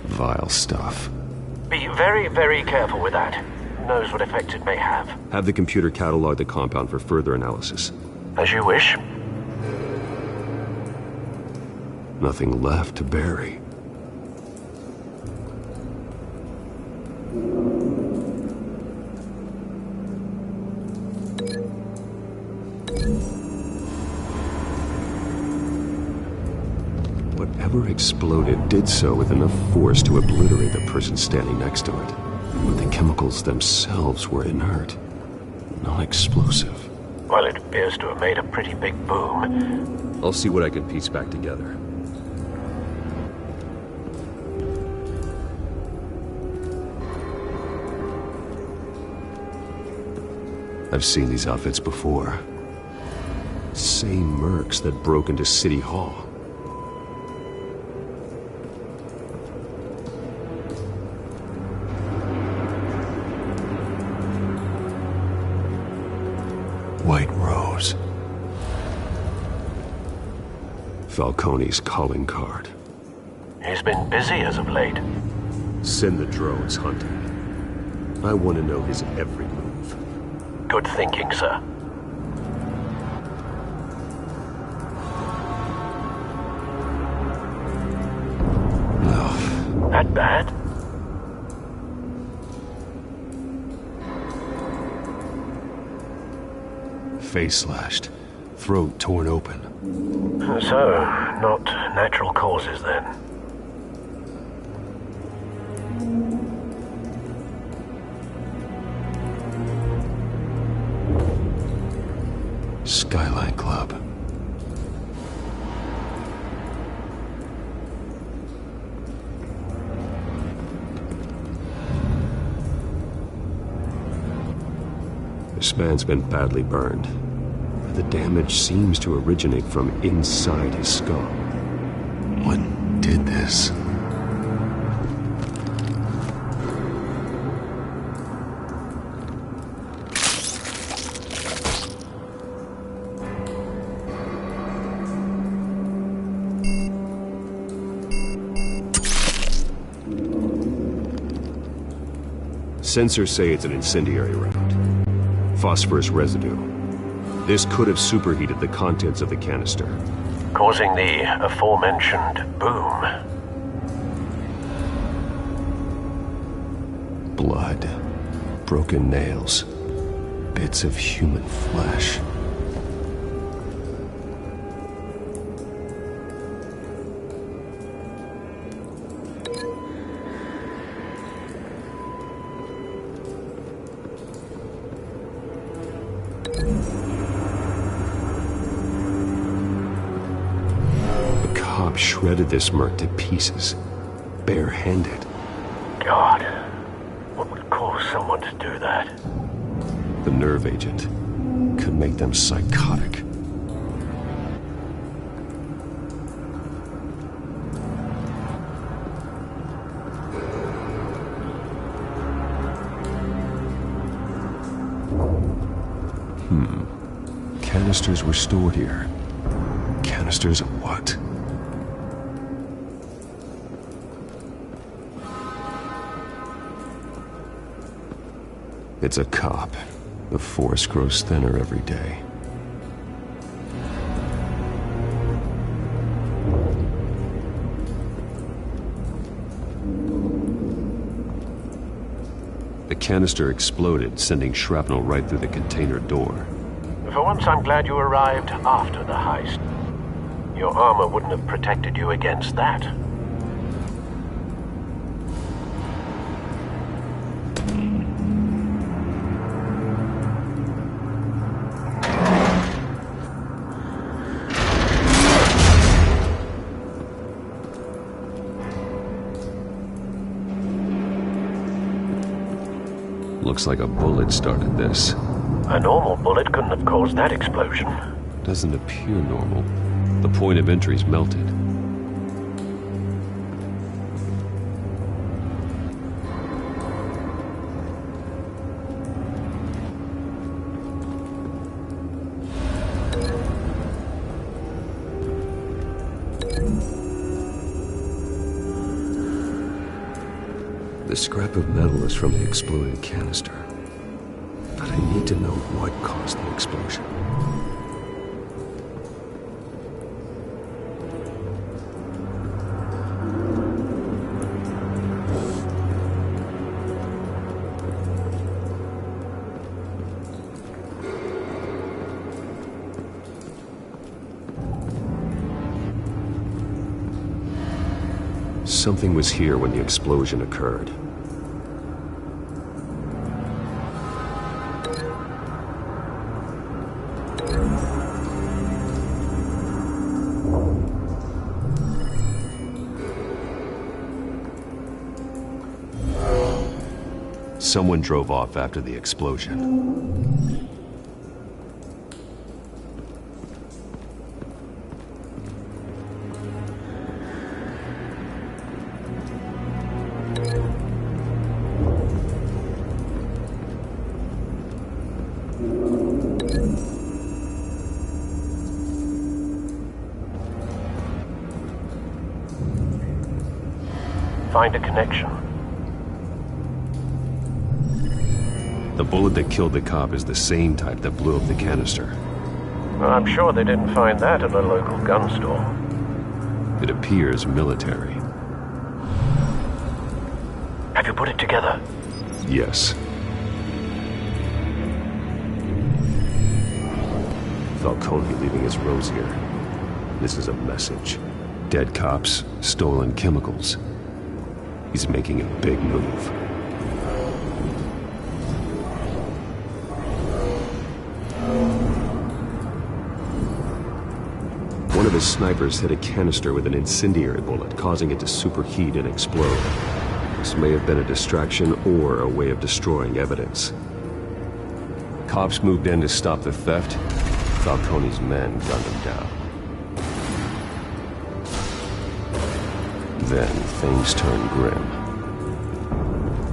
Vile stuff.
Be very, very careful with that. Who knows what effect it may have.
Have the computer catalog the compound for further analysis.
As you wish.
Nothing left to bury. Whatever exploded did so with enough force to obliterate the person standing next to it. But the chemicals themselves were inert, non-explosive.
Well, it appears to have made a pretty big boom.
I'll see what I can piece back together. I've seen these outfits before. Same mercs that broke into City Hall. White Rose. Falcone's calling card.
He's been busy as of late.
Send the drones hunting. I want to know his every move.
Good thinking, sir.
No.
That bad?
Face slashed, throat torn open.
So, not natural causes then.
Skyline Club. This man's been badly burned. The damage seems to originate from inside his skull. What did this? Sensors say it's an incendiary round. Phosphorus residue. This could have superheated the contents of the canister,
causing the aforementioned boom.
Blood, broken nails, bits of human flesh. Shredded this merc to pieces, barehanded.
God, what would cause someone to do that?
The nerve agent could make them psychotic. Canisters were stored here. Canisters of what? It's a cop. The force grows thinner every day. The canister exploded, sending shrapnel right through the container door.
For once, I'm glad you arrived after the heist. Your armor wouldn't have protected you against that.
Looks like a bullet started this.
A normal bullet couldn't have caused that explosion.
Doesn't appear normal. The point of entry's melted. The scrap of metal is from the exploded canister. But I need to know what caused the explosion. Something was here when the explosion occurred. Someone drove off after the explosion.
Find a connection.
The bullet that killed the cop is the same type that blew up the canister.
Well, I'm sure they didn't find that at a local gun store.
It appears military.
Have you put it together?
Yes. Falcone leaving his rose here. This is a message. Dead cops, stolen chemicals. He's making a big move. One of his snipers hit a canister with an incendiary bullet, causing it to superheat and explode. This may have been a distraction or a way of destroying evidence. Cops moved in to stop the theft. Falcone's men gunned him down. Then things turned grim.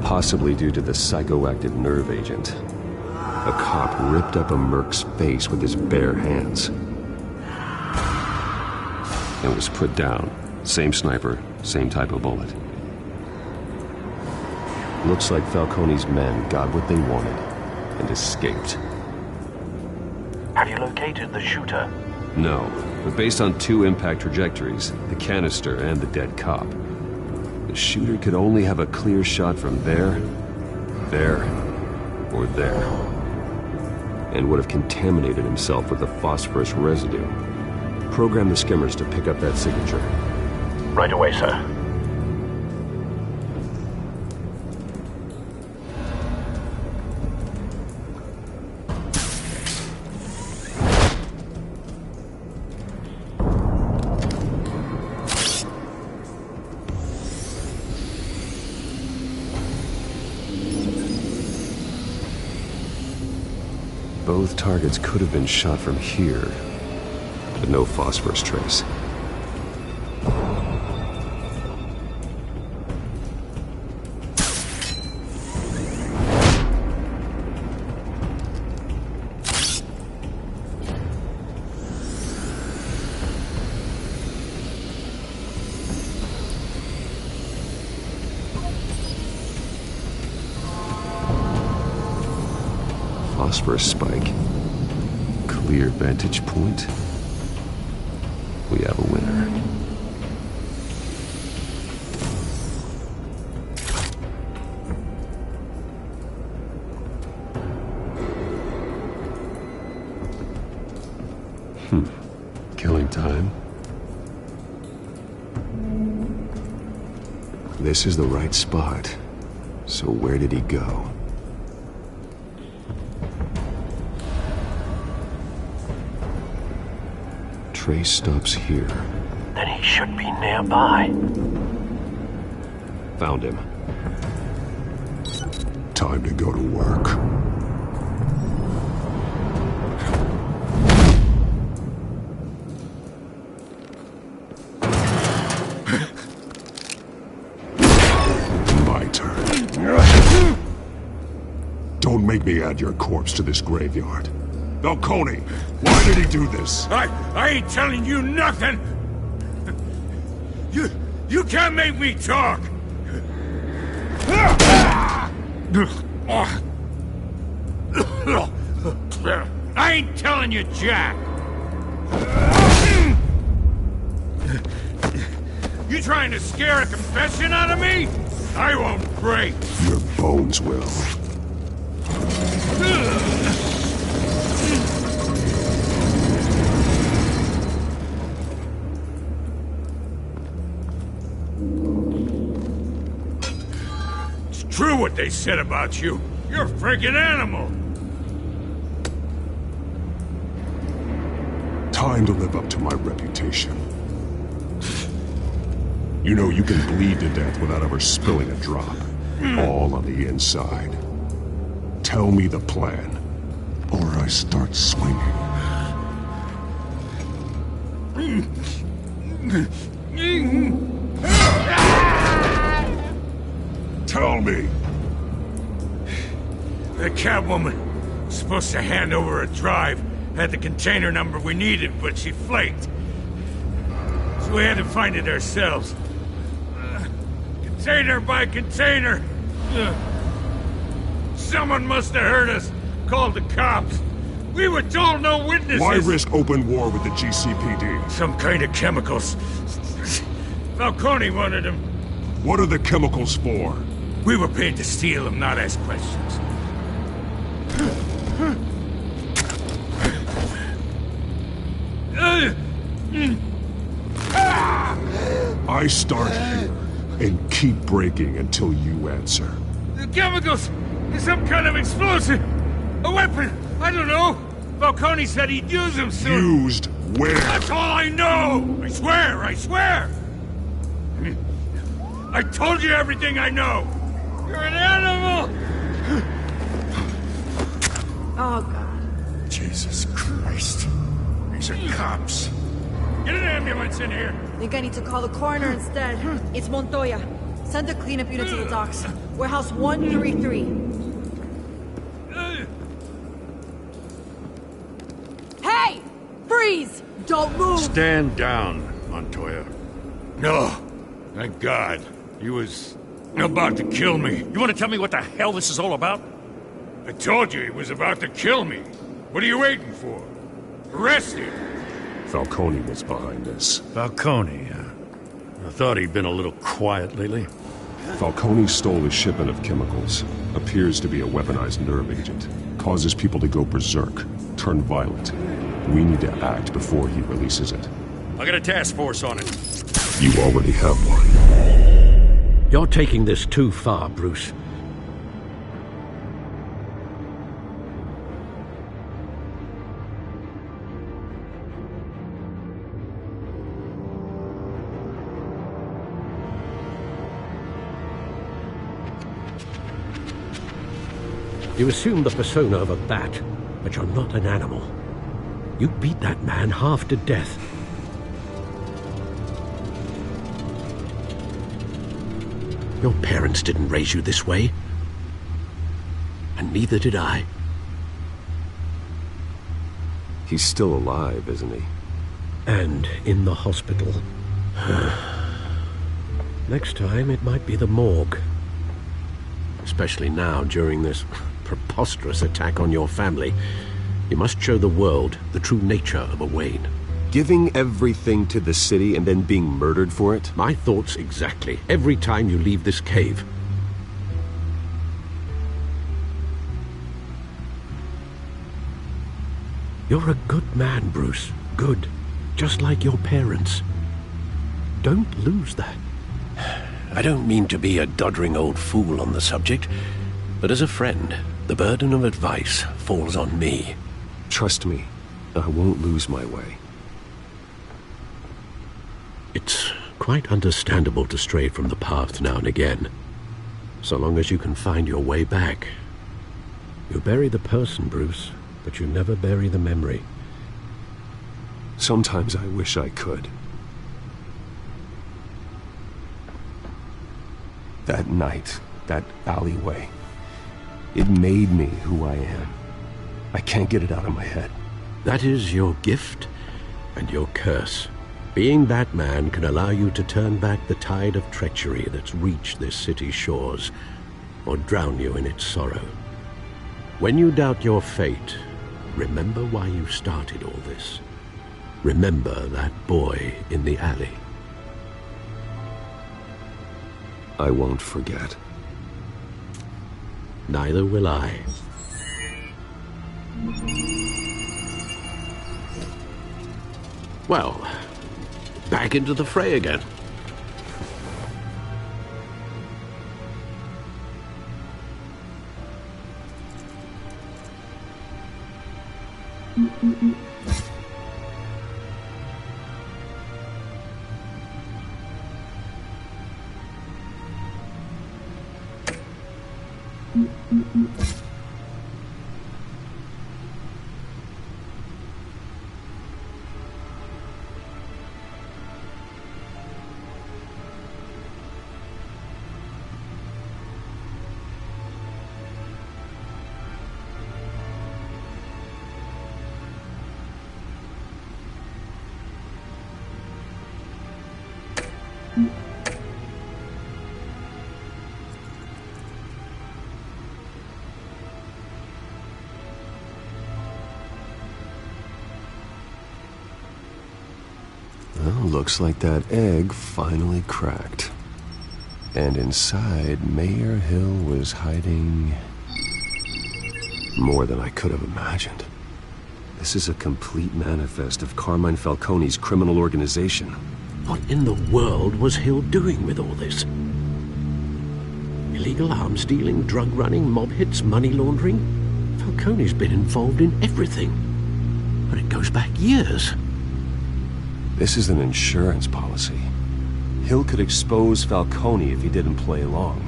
Possibly due to the psychoactive nerve agent. A cop ripped up a merc's face with his bare hands. And was put down. Same sniper, same type of bullet. Looks like Falcone's men got what they wanted and escaped.
Have you located the shooter?
No, but based on two impact trajectories, the canister and the dead cop, the shooter could only have a clear shot from there, or there, and would have contaminated himself with the phosphorus residue. Program the skimmers to pick up that signature.
Right away, sir.
Both targets could have been shot from here, but no phosphorus trace. house for a spike. Clear vantage point. We have a winner. Killing time. This is the right spot. So where did he go? Trace stops here.
Then he should be nearby.
Found him.
Time to go to work. Don't make me add your corpse to this graveyard. Falcone, why did he do this?
I ain't telling you nothing! You can't make me talk! I ain't telling you jack! You trying to scare a confession out of me? I won't break!
Your bones will.
It's true what they said about you. You're a freaking animal.
Time to live up to my reputation. You know you can bleed to death without ever spilling a drop. All on the inside. Tell me the plan, or I start swinging. Tell me.
The Catwoman was supposed to hand over a drive, had the container number we needed, but she flaked. So we had to find it ourselves. Container by container. Someone must have heard us, called the cops. We were told no witnesses.
Why risk open war with the GCPD?
Some kind of chemicals. Falcone wanted them.
What are the chemicals for?
We were paid to steal them, not ask questions.
I start here and keep breaking until you answer.
The chemicals! Some kind of explosive! A weapon! I don't know! Falcone said he'd use them soon!
Used where?
That's all I know! I swear! I swear! I told you everything I know! You're an animal!
Oh, God.
Jesus Christ. These are cops. Get an ambulance in here!
Think I need to call the coroner instead. It's Montoya. Send a cleanup unit to the docks. Warehouse 133. Hey! Freeze! Don't move!
Stand down, Montoya. No. Thank God. He was about to kill me.
You want to tell me what the hell this is all about?
I told you he was about to kill me. What are you waiting for? Arrest him!
Falcone was behind this.
Falcone, I thought he'd been a little quiet lately.
Falcone stole a shipment of chemicals. Appears to be a weaponized nerve agent. Causes people to go berserk, turn violent. We need to act before he releases it.
I got a task force on it.
You already have one.
You're taking this too far, Bruce. You assume the persona of a bat, but you're not an animal. You beat that man half to death. Your parents didn't raise you this way. And neither did I.
He's still alive, isn't he?
And in the hospital. Next time, it might be the morgue. Especially now, during this preposterous preposterous attack on your family. You must show the world the true nature of a Wayne.
Giving everything to the city and then being murdered for it?
My thoughts exactly. Every time you leave this cave. You're a good man, Bruce. Good. Just like your parents. Don't lose that.
I don't mean to be a doddering old fool on the subject, but as a friend, the burden of advice falls on me.
Trust me, I won't lose my way.
It's quite understandable to stray from the path now and again, so long as you can find your way back. You bury the person, Bruce, but you never bury the memory.
Sometimes I wish I could. That night, that alleyway, it made me who I am. I can't get it out of my head.
That is your gift and your curse. Being that man can allow you to turn back the tide of treachery that's reached this city's shores, or drown you in its sorrow. When you doubt your fate, remember why you started all this. Remember that boy in the alley.
I won't forget.
Neither will I. Well, back into the fray again.
Well, looks like that egg finally cracked. And inside, Mayor Hill was hiding more than I could have imagined. This is a complete manifest of Carmine Falcone's criminal organization.
What in the world was Hill doing with all this? Illegal arms dealing, drug running, mob hits, money laundering? Falcone's been involved in everything. But it goes back years.
This is an insurance policy. Hill could expose Falcone if he didn't play along.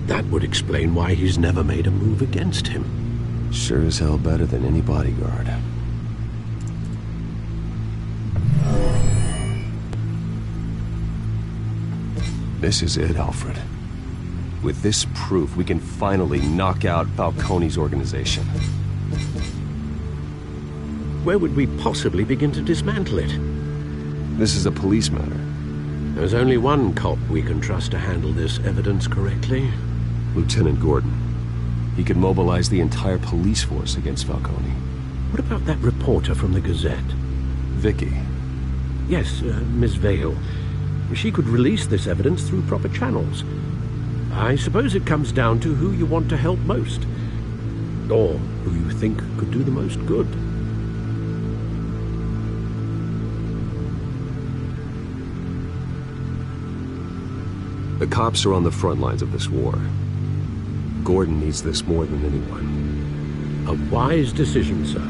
That would explain why he's never made a move against him.
Sure as hell better than any bodyguard. This is it, Alfred. With this proof, we can finally knock out Falcone's organization.
Where would we possibly begin to dismantle it?
This is a police matter.
There's only one cop we can trust to handle this evidence correctly.
Lieutenant Gordon. He could mobilize the entire police force against Falcone.
What about that reporter from the Gazette?
Vicky.
Yes, Miss Vale. She could release this evidence through proper channels. I suppose it comes down to who you want to help most. Or who you think could do the most good.
The cops are on the front lines of this war. Gordon needs this more than anyone.
A wise decision, sir.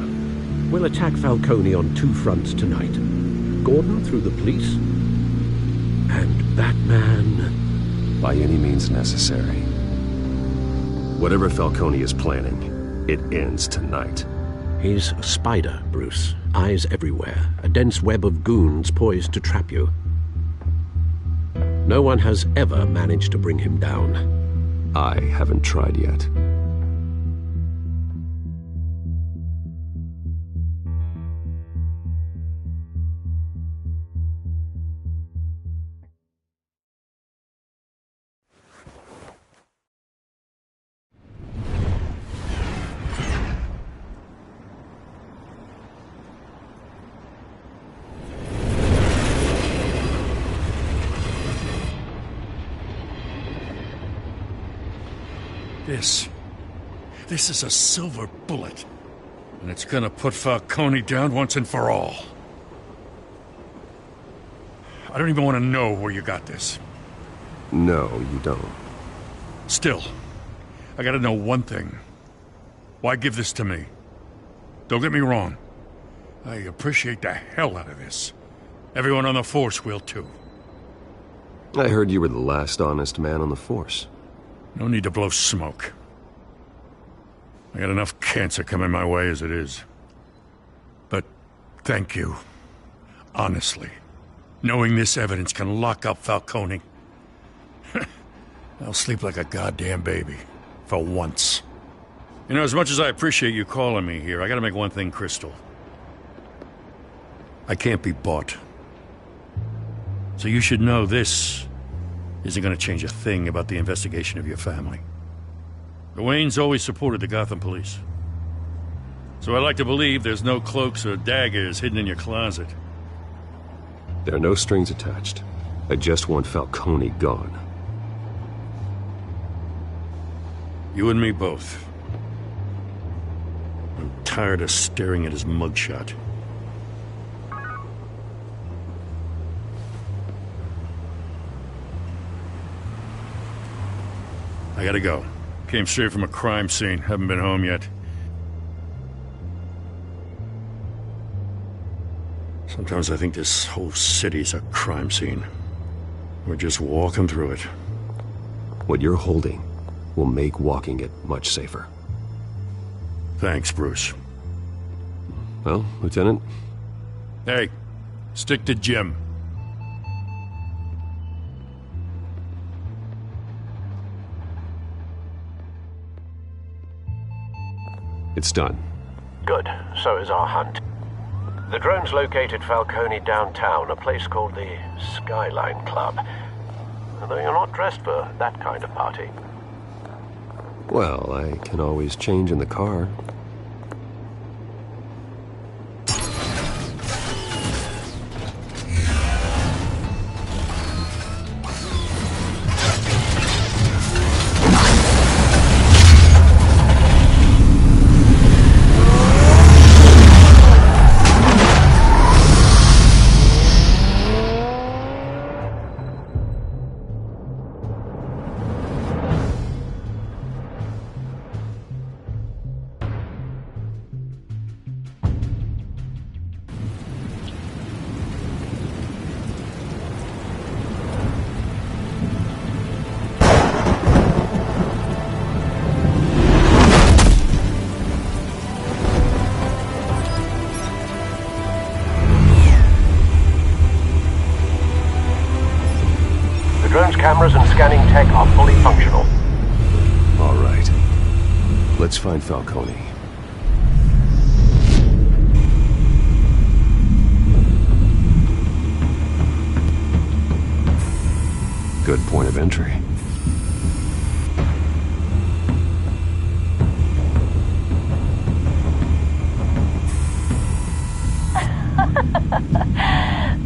We'll attack Falcone on two fronts tonight. Gordon through the police, and Batman
by any means necessary. Whatever Falcone is planning, it ends tonight.
He's a spider, Bruce. Eyes everywhere. A dense web of goons poised to trap you. No one has ever managed to bring him down.
I haven't tried yet.
This is a silver bullet. And it's gonna put Falcone down once and for all. I don't even want to know where you got this.
No, you don't.
Still, I gotta know one thing. Why give this to me? Don't get me wrong. I appreciate the hell out of this. Everyone on the Force will too.
I heard you were the last honest man on the Force.
No need to blow smoke. I got enough cancer coming my way as it is. But thank you. Honestly. Knowing this evidence can lock up Falcone. I'll sleep like a goddamn baby. For once. You know, as much as I appreciate you calling me here, I gotta make one thing crystal. I can't be bought. So you should know this isn't gonna change a thing about the investigation of your family. The Waynes always supported the Gotham police. So I like to believe there's no cloaks or daggers hidden in your closet.
There are no strings attached. I just want Falcone gone.
You and me both. I'm tired of staring at his mugshot. I gotta go. Came straight from a crime scene. Haven't been home yet. Sometimes I think this whole city's a crime scene. We're just walking through it.
What you're holding will make walking it much safer.
Thanks, Bruce.
Well, Lieutenant?
Hey, stick to Jim.
It's done.
Good. So is our hunt. The drones located Falcone downtown, a place called the Skyline Club. Although you're not dressed for that kind of party.
Well, I can always change in the car.
Cameras and scanning tech are fully functional.
All right. Let's find Falcone. Good point of entry.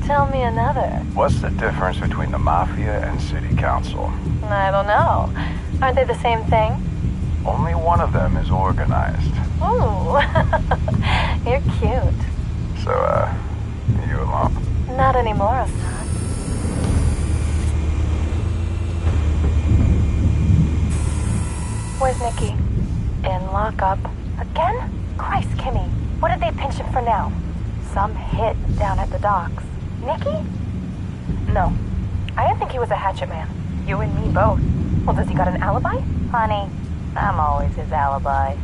Tell me another.
What's the difference between the Mafia and City Council?
I don't know. Aren't they the same thing?
Only one of them is organized.
Ooh. You're cute.
So, you alone?
Not anymore, Assad. Where's Nikki? In lockup. Again? Christ, Kimmy. What did they pinch him for now? Some hit down at the docks. Nikki? No. I didn't think he was a hatchet man. You and me both. Well, does he got an alibi? Honey, I'm always his alibi.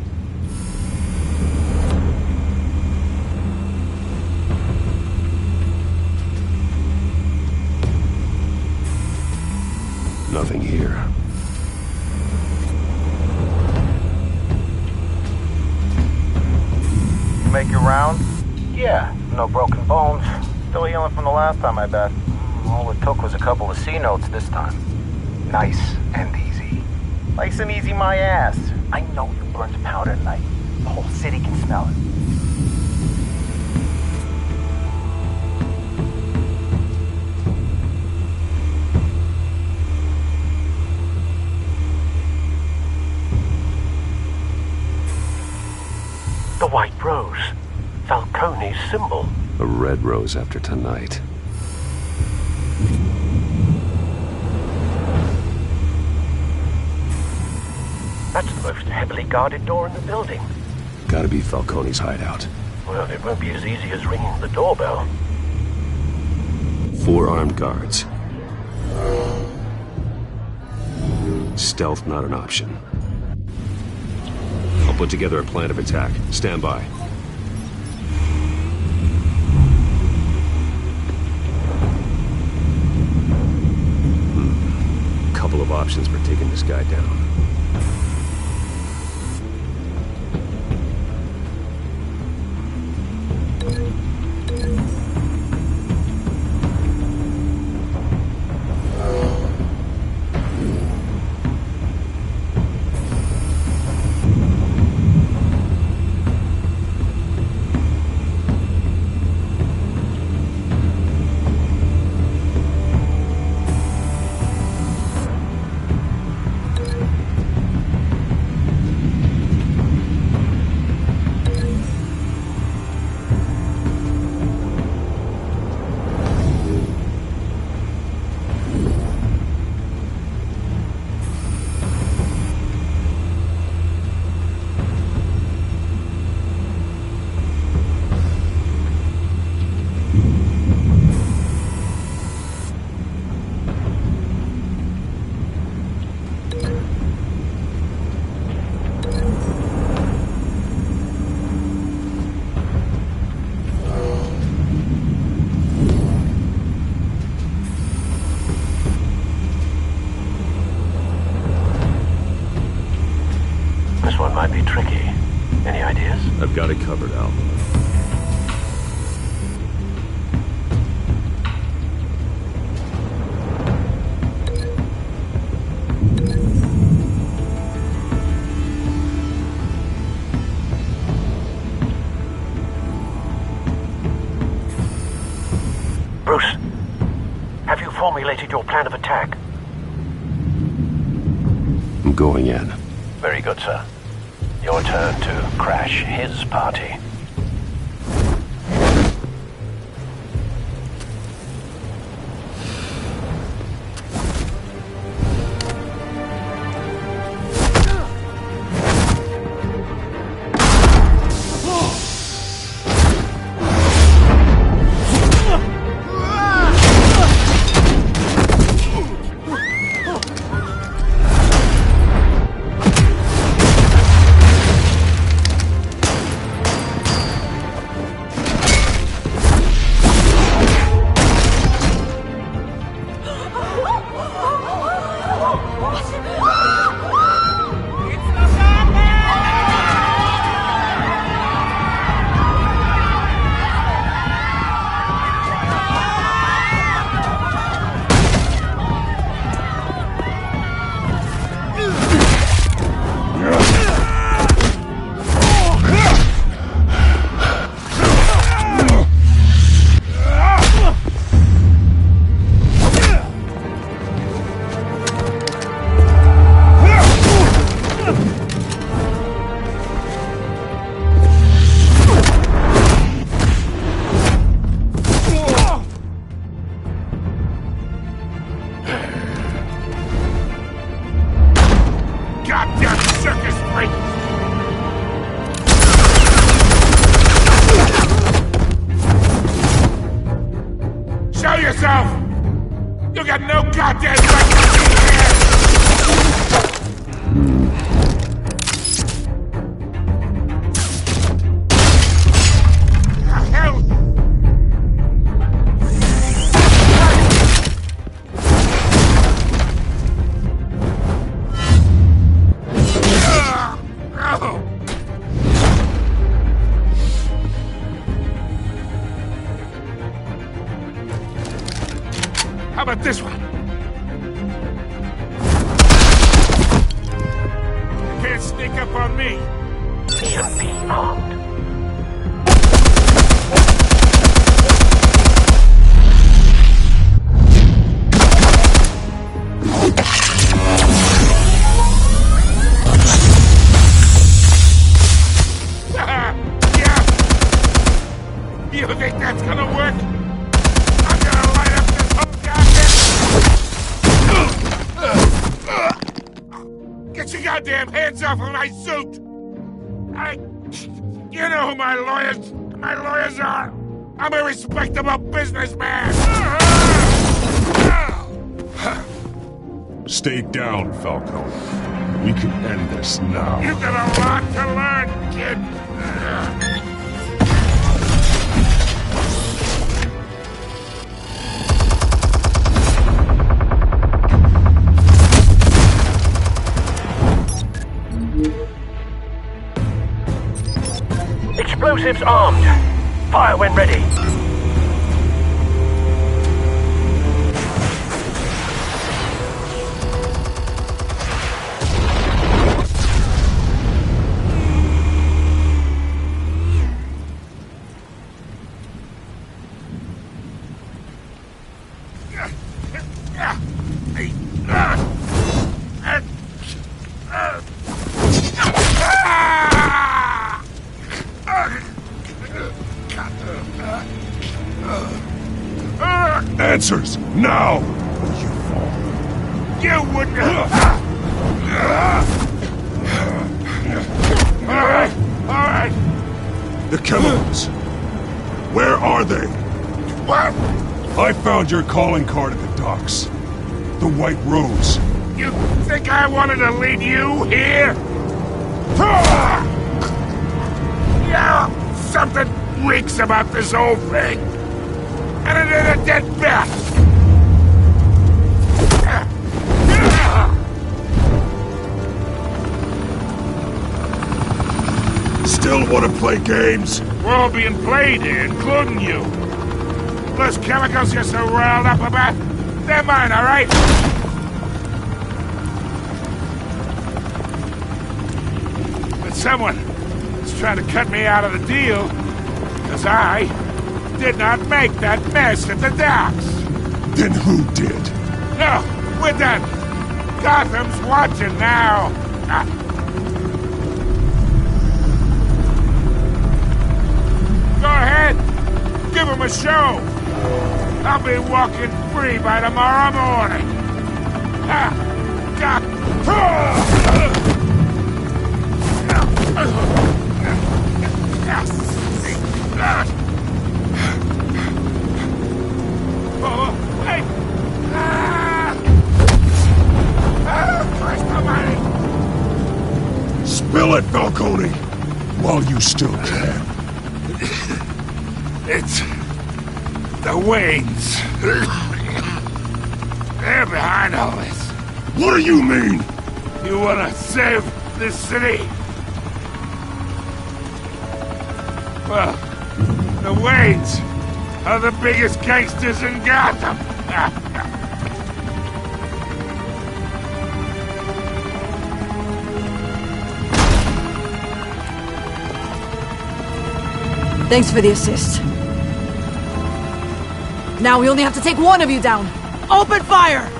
Nothing here.
You make your round? Yeah, no broken bones. Still healing from the last time, I bet. All it took was a couple of C notes this time. Nice and easy. Nice and easy my ass. I know you burned powder tonight. The whole city can smell it.
symbol.
A red rose after tonight.
That's the most heavily guarded door in the building.
Gotta be Falcone's hideout.
Well, it won't be as easy as ringing the doorbell.
4 armed guards. Stealth not an option. I'll put together a plan of attack. Stand by. Couple of options for taking this guy down.
Might be tricky. Any ideas?
I've got it covered, Al.
Bruce, have you formulated your plan of attack?
I'm going in.
Very good, sir. Your turn to crash his party.
You got no goddamn right to be here! Hell! How about this one? You can't sneak up on me.
EMP armed.
You think that's gonna work? I'm gonna light up this whole goddamn... Get your goddamn hands off of my suit! You know who my lawyers are! I'm a respectable businessman!
Stay down, Falcone. We can end this now.
You've got a lot to learn, kid!
Explosives armed. Fire when ready.
Answers, now! You fall.
You wouldn't... Alright.
The chemicals. Where are they?
What?
I found your calling card at the docks. The White Rose.
You think I wanted to lead you here? Yeah, something reeks about this whole thing. And it is a dead bat!
Still want to play games?
We're all being played here, including you. Those chemicals you're so riled up about, they're mine, all right? But someone is trying to cut me out of the deal, because I did not make that mess at the docks.
Then who did?
No, we're done. Gotham's watching now. Go ahead. Give him a show. I'll be walking free by tomorrow morning.
Spill it, Falcone, while you still can.
It's the Waynes. They're behind all this.
What do you mean?
You want to save this city? Well, the Waynes are the biggest gangsters in Gotham.
Thanks for the assist. Now we only have to take one of you down. Open fire!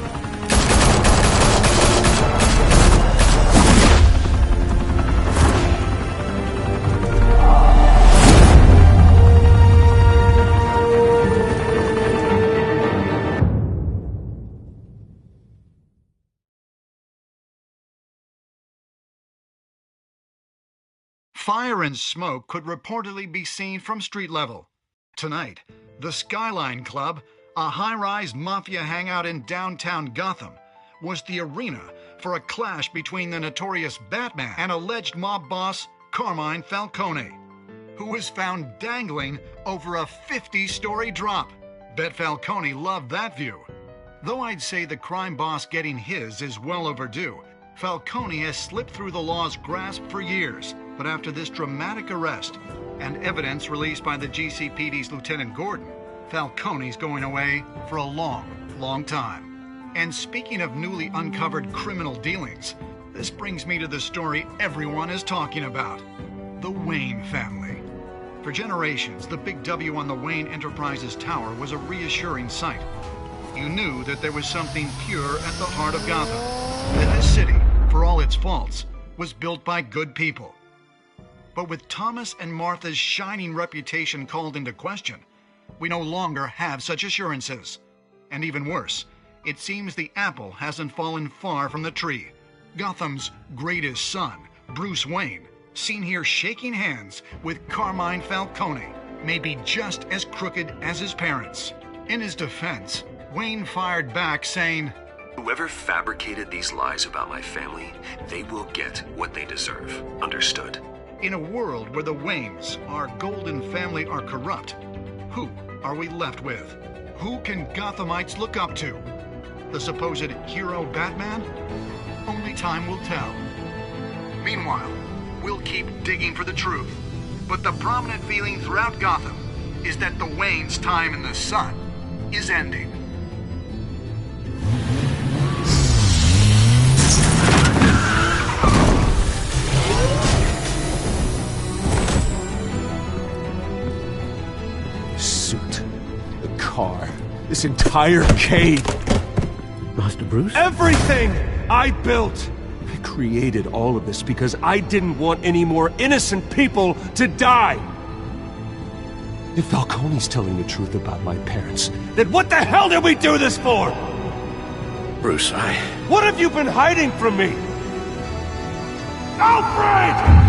Fire and smoke could reportedly be seen from street level. Tonight, the Skyline Club, a high-rise mafia hangout in downtown Gotham, was the arena for a clash between the notorious Batman and alleged mob boss Carmine Falcone, who was found dangling over a 50-story drop. Bet Falcone loved that view. Though I'd say the crime boss getting his is well overdue, Falcone has slipped through the law's grasp for years. But after this dramatic arrest and evidence released by the GCPD's Lieutenant Gordon, Falcone's going away for a long, long time. And speaking of newly uncovered criminal dealings, this brings me to the story everyone is talking about: the Wayne family. For generations, the big W on the Wayne Enterprises Tower was a reassuring sight. You knew that there was something pure at the heart of Gotham, that this city, for all its faults, was built by good people. But with Thomas and Martha's shining reputation called into question, we no longer have such assurances. And even worse, it seems the apple hasn't fallen far from the tree. Gotham's greatest son, Bruce Wayne, seen here shaking hands with Carmine Falcone, may be just as crooked as his parents. In his defense, Wayne fired back saying,
"Whoever fabricated these lies about my family, they will get what they deserve. Understood?"
In a world where the Waynes, our golden family, are corrupt, who are we left with? Who can Gothamites look up to? The supposed hero Batman? Only time will tell. Meanwhile, we'll keep digging for the truth. But the prominent feeling throughout Gotham is that the Waynes' time in the sun is ending.
Suit, the car, this entire cave.
Master Bruce?
Everything I built! I created all of this because I didn't want any more innocent people to die! If Falcone's telling the truth about my parents, then what the hell did we do this for?
Bruce,
What have you been hiding from me? Alfred!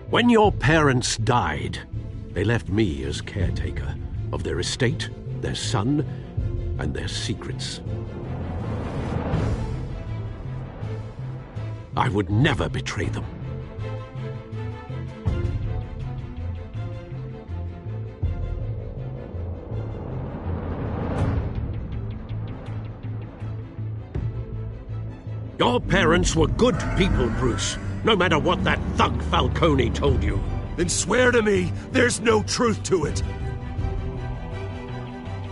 When your parents died, they left me as caretaker of their estate, their son, and their secrets. I would never betray them. Your parents were good people, Bruce. No matter what that thug Falcone told you.
Then swear to me there's no truth to it.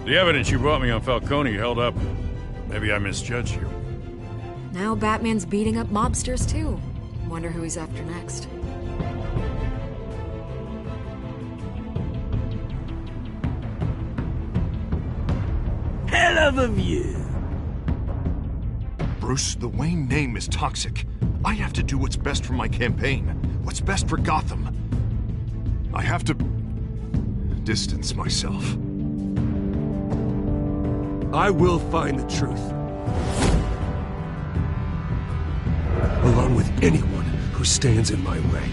The evidence you brought me on Falcone held up. Maybe I misjudged you.
Now Batman's beating up mobsters too. Wonder who he's after next.
Hell of a view.
Bruce, the Wayne name is toxic. I have to do what's best for my campaign, what's best for Gotham. I have to distance myself.
I will find the truth. Along with anyone who stands in my way.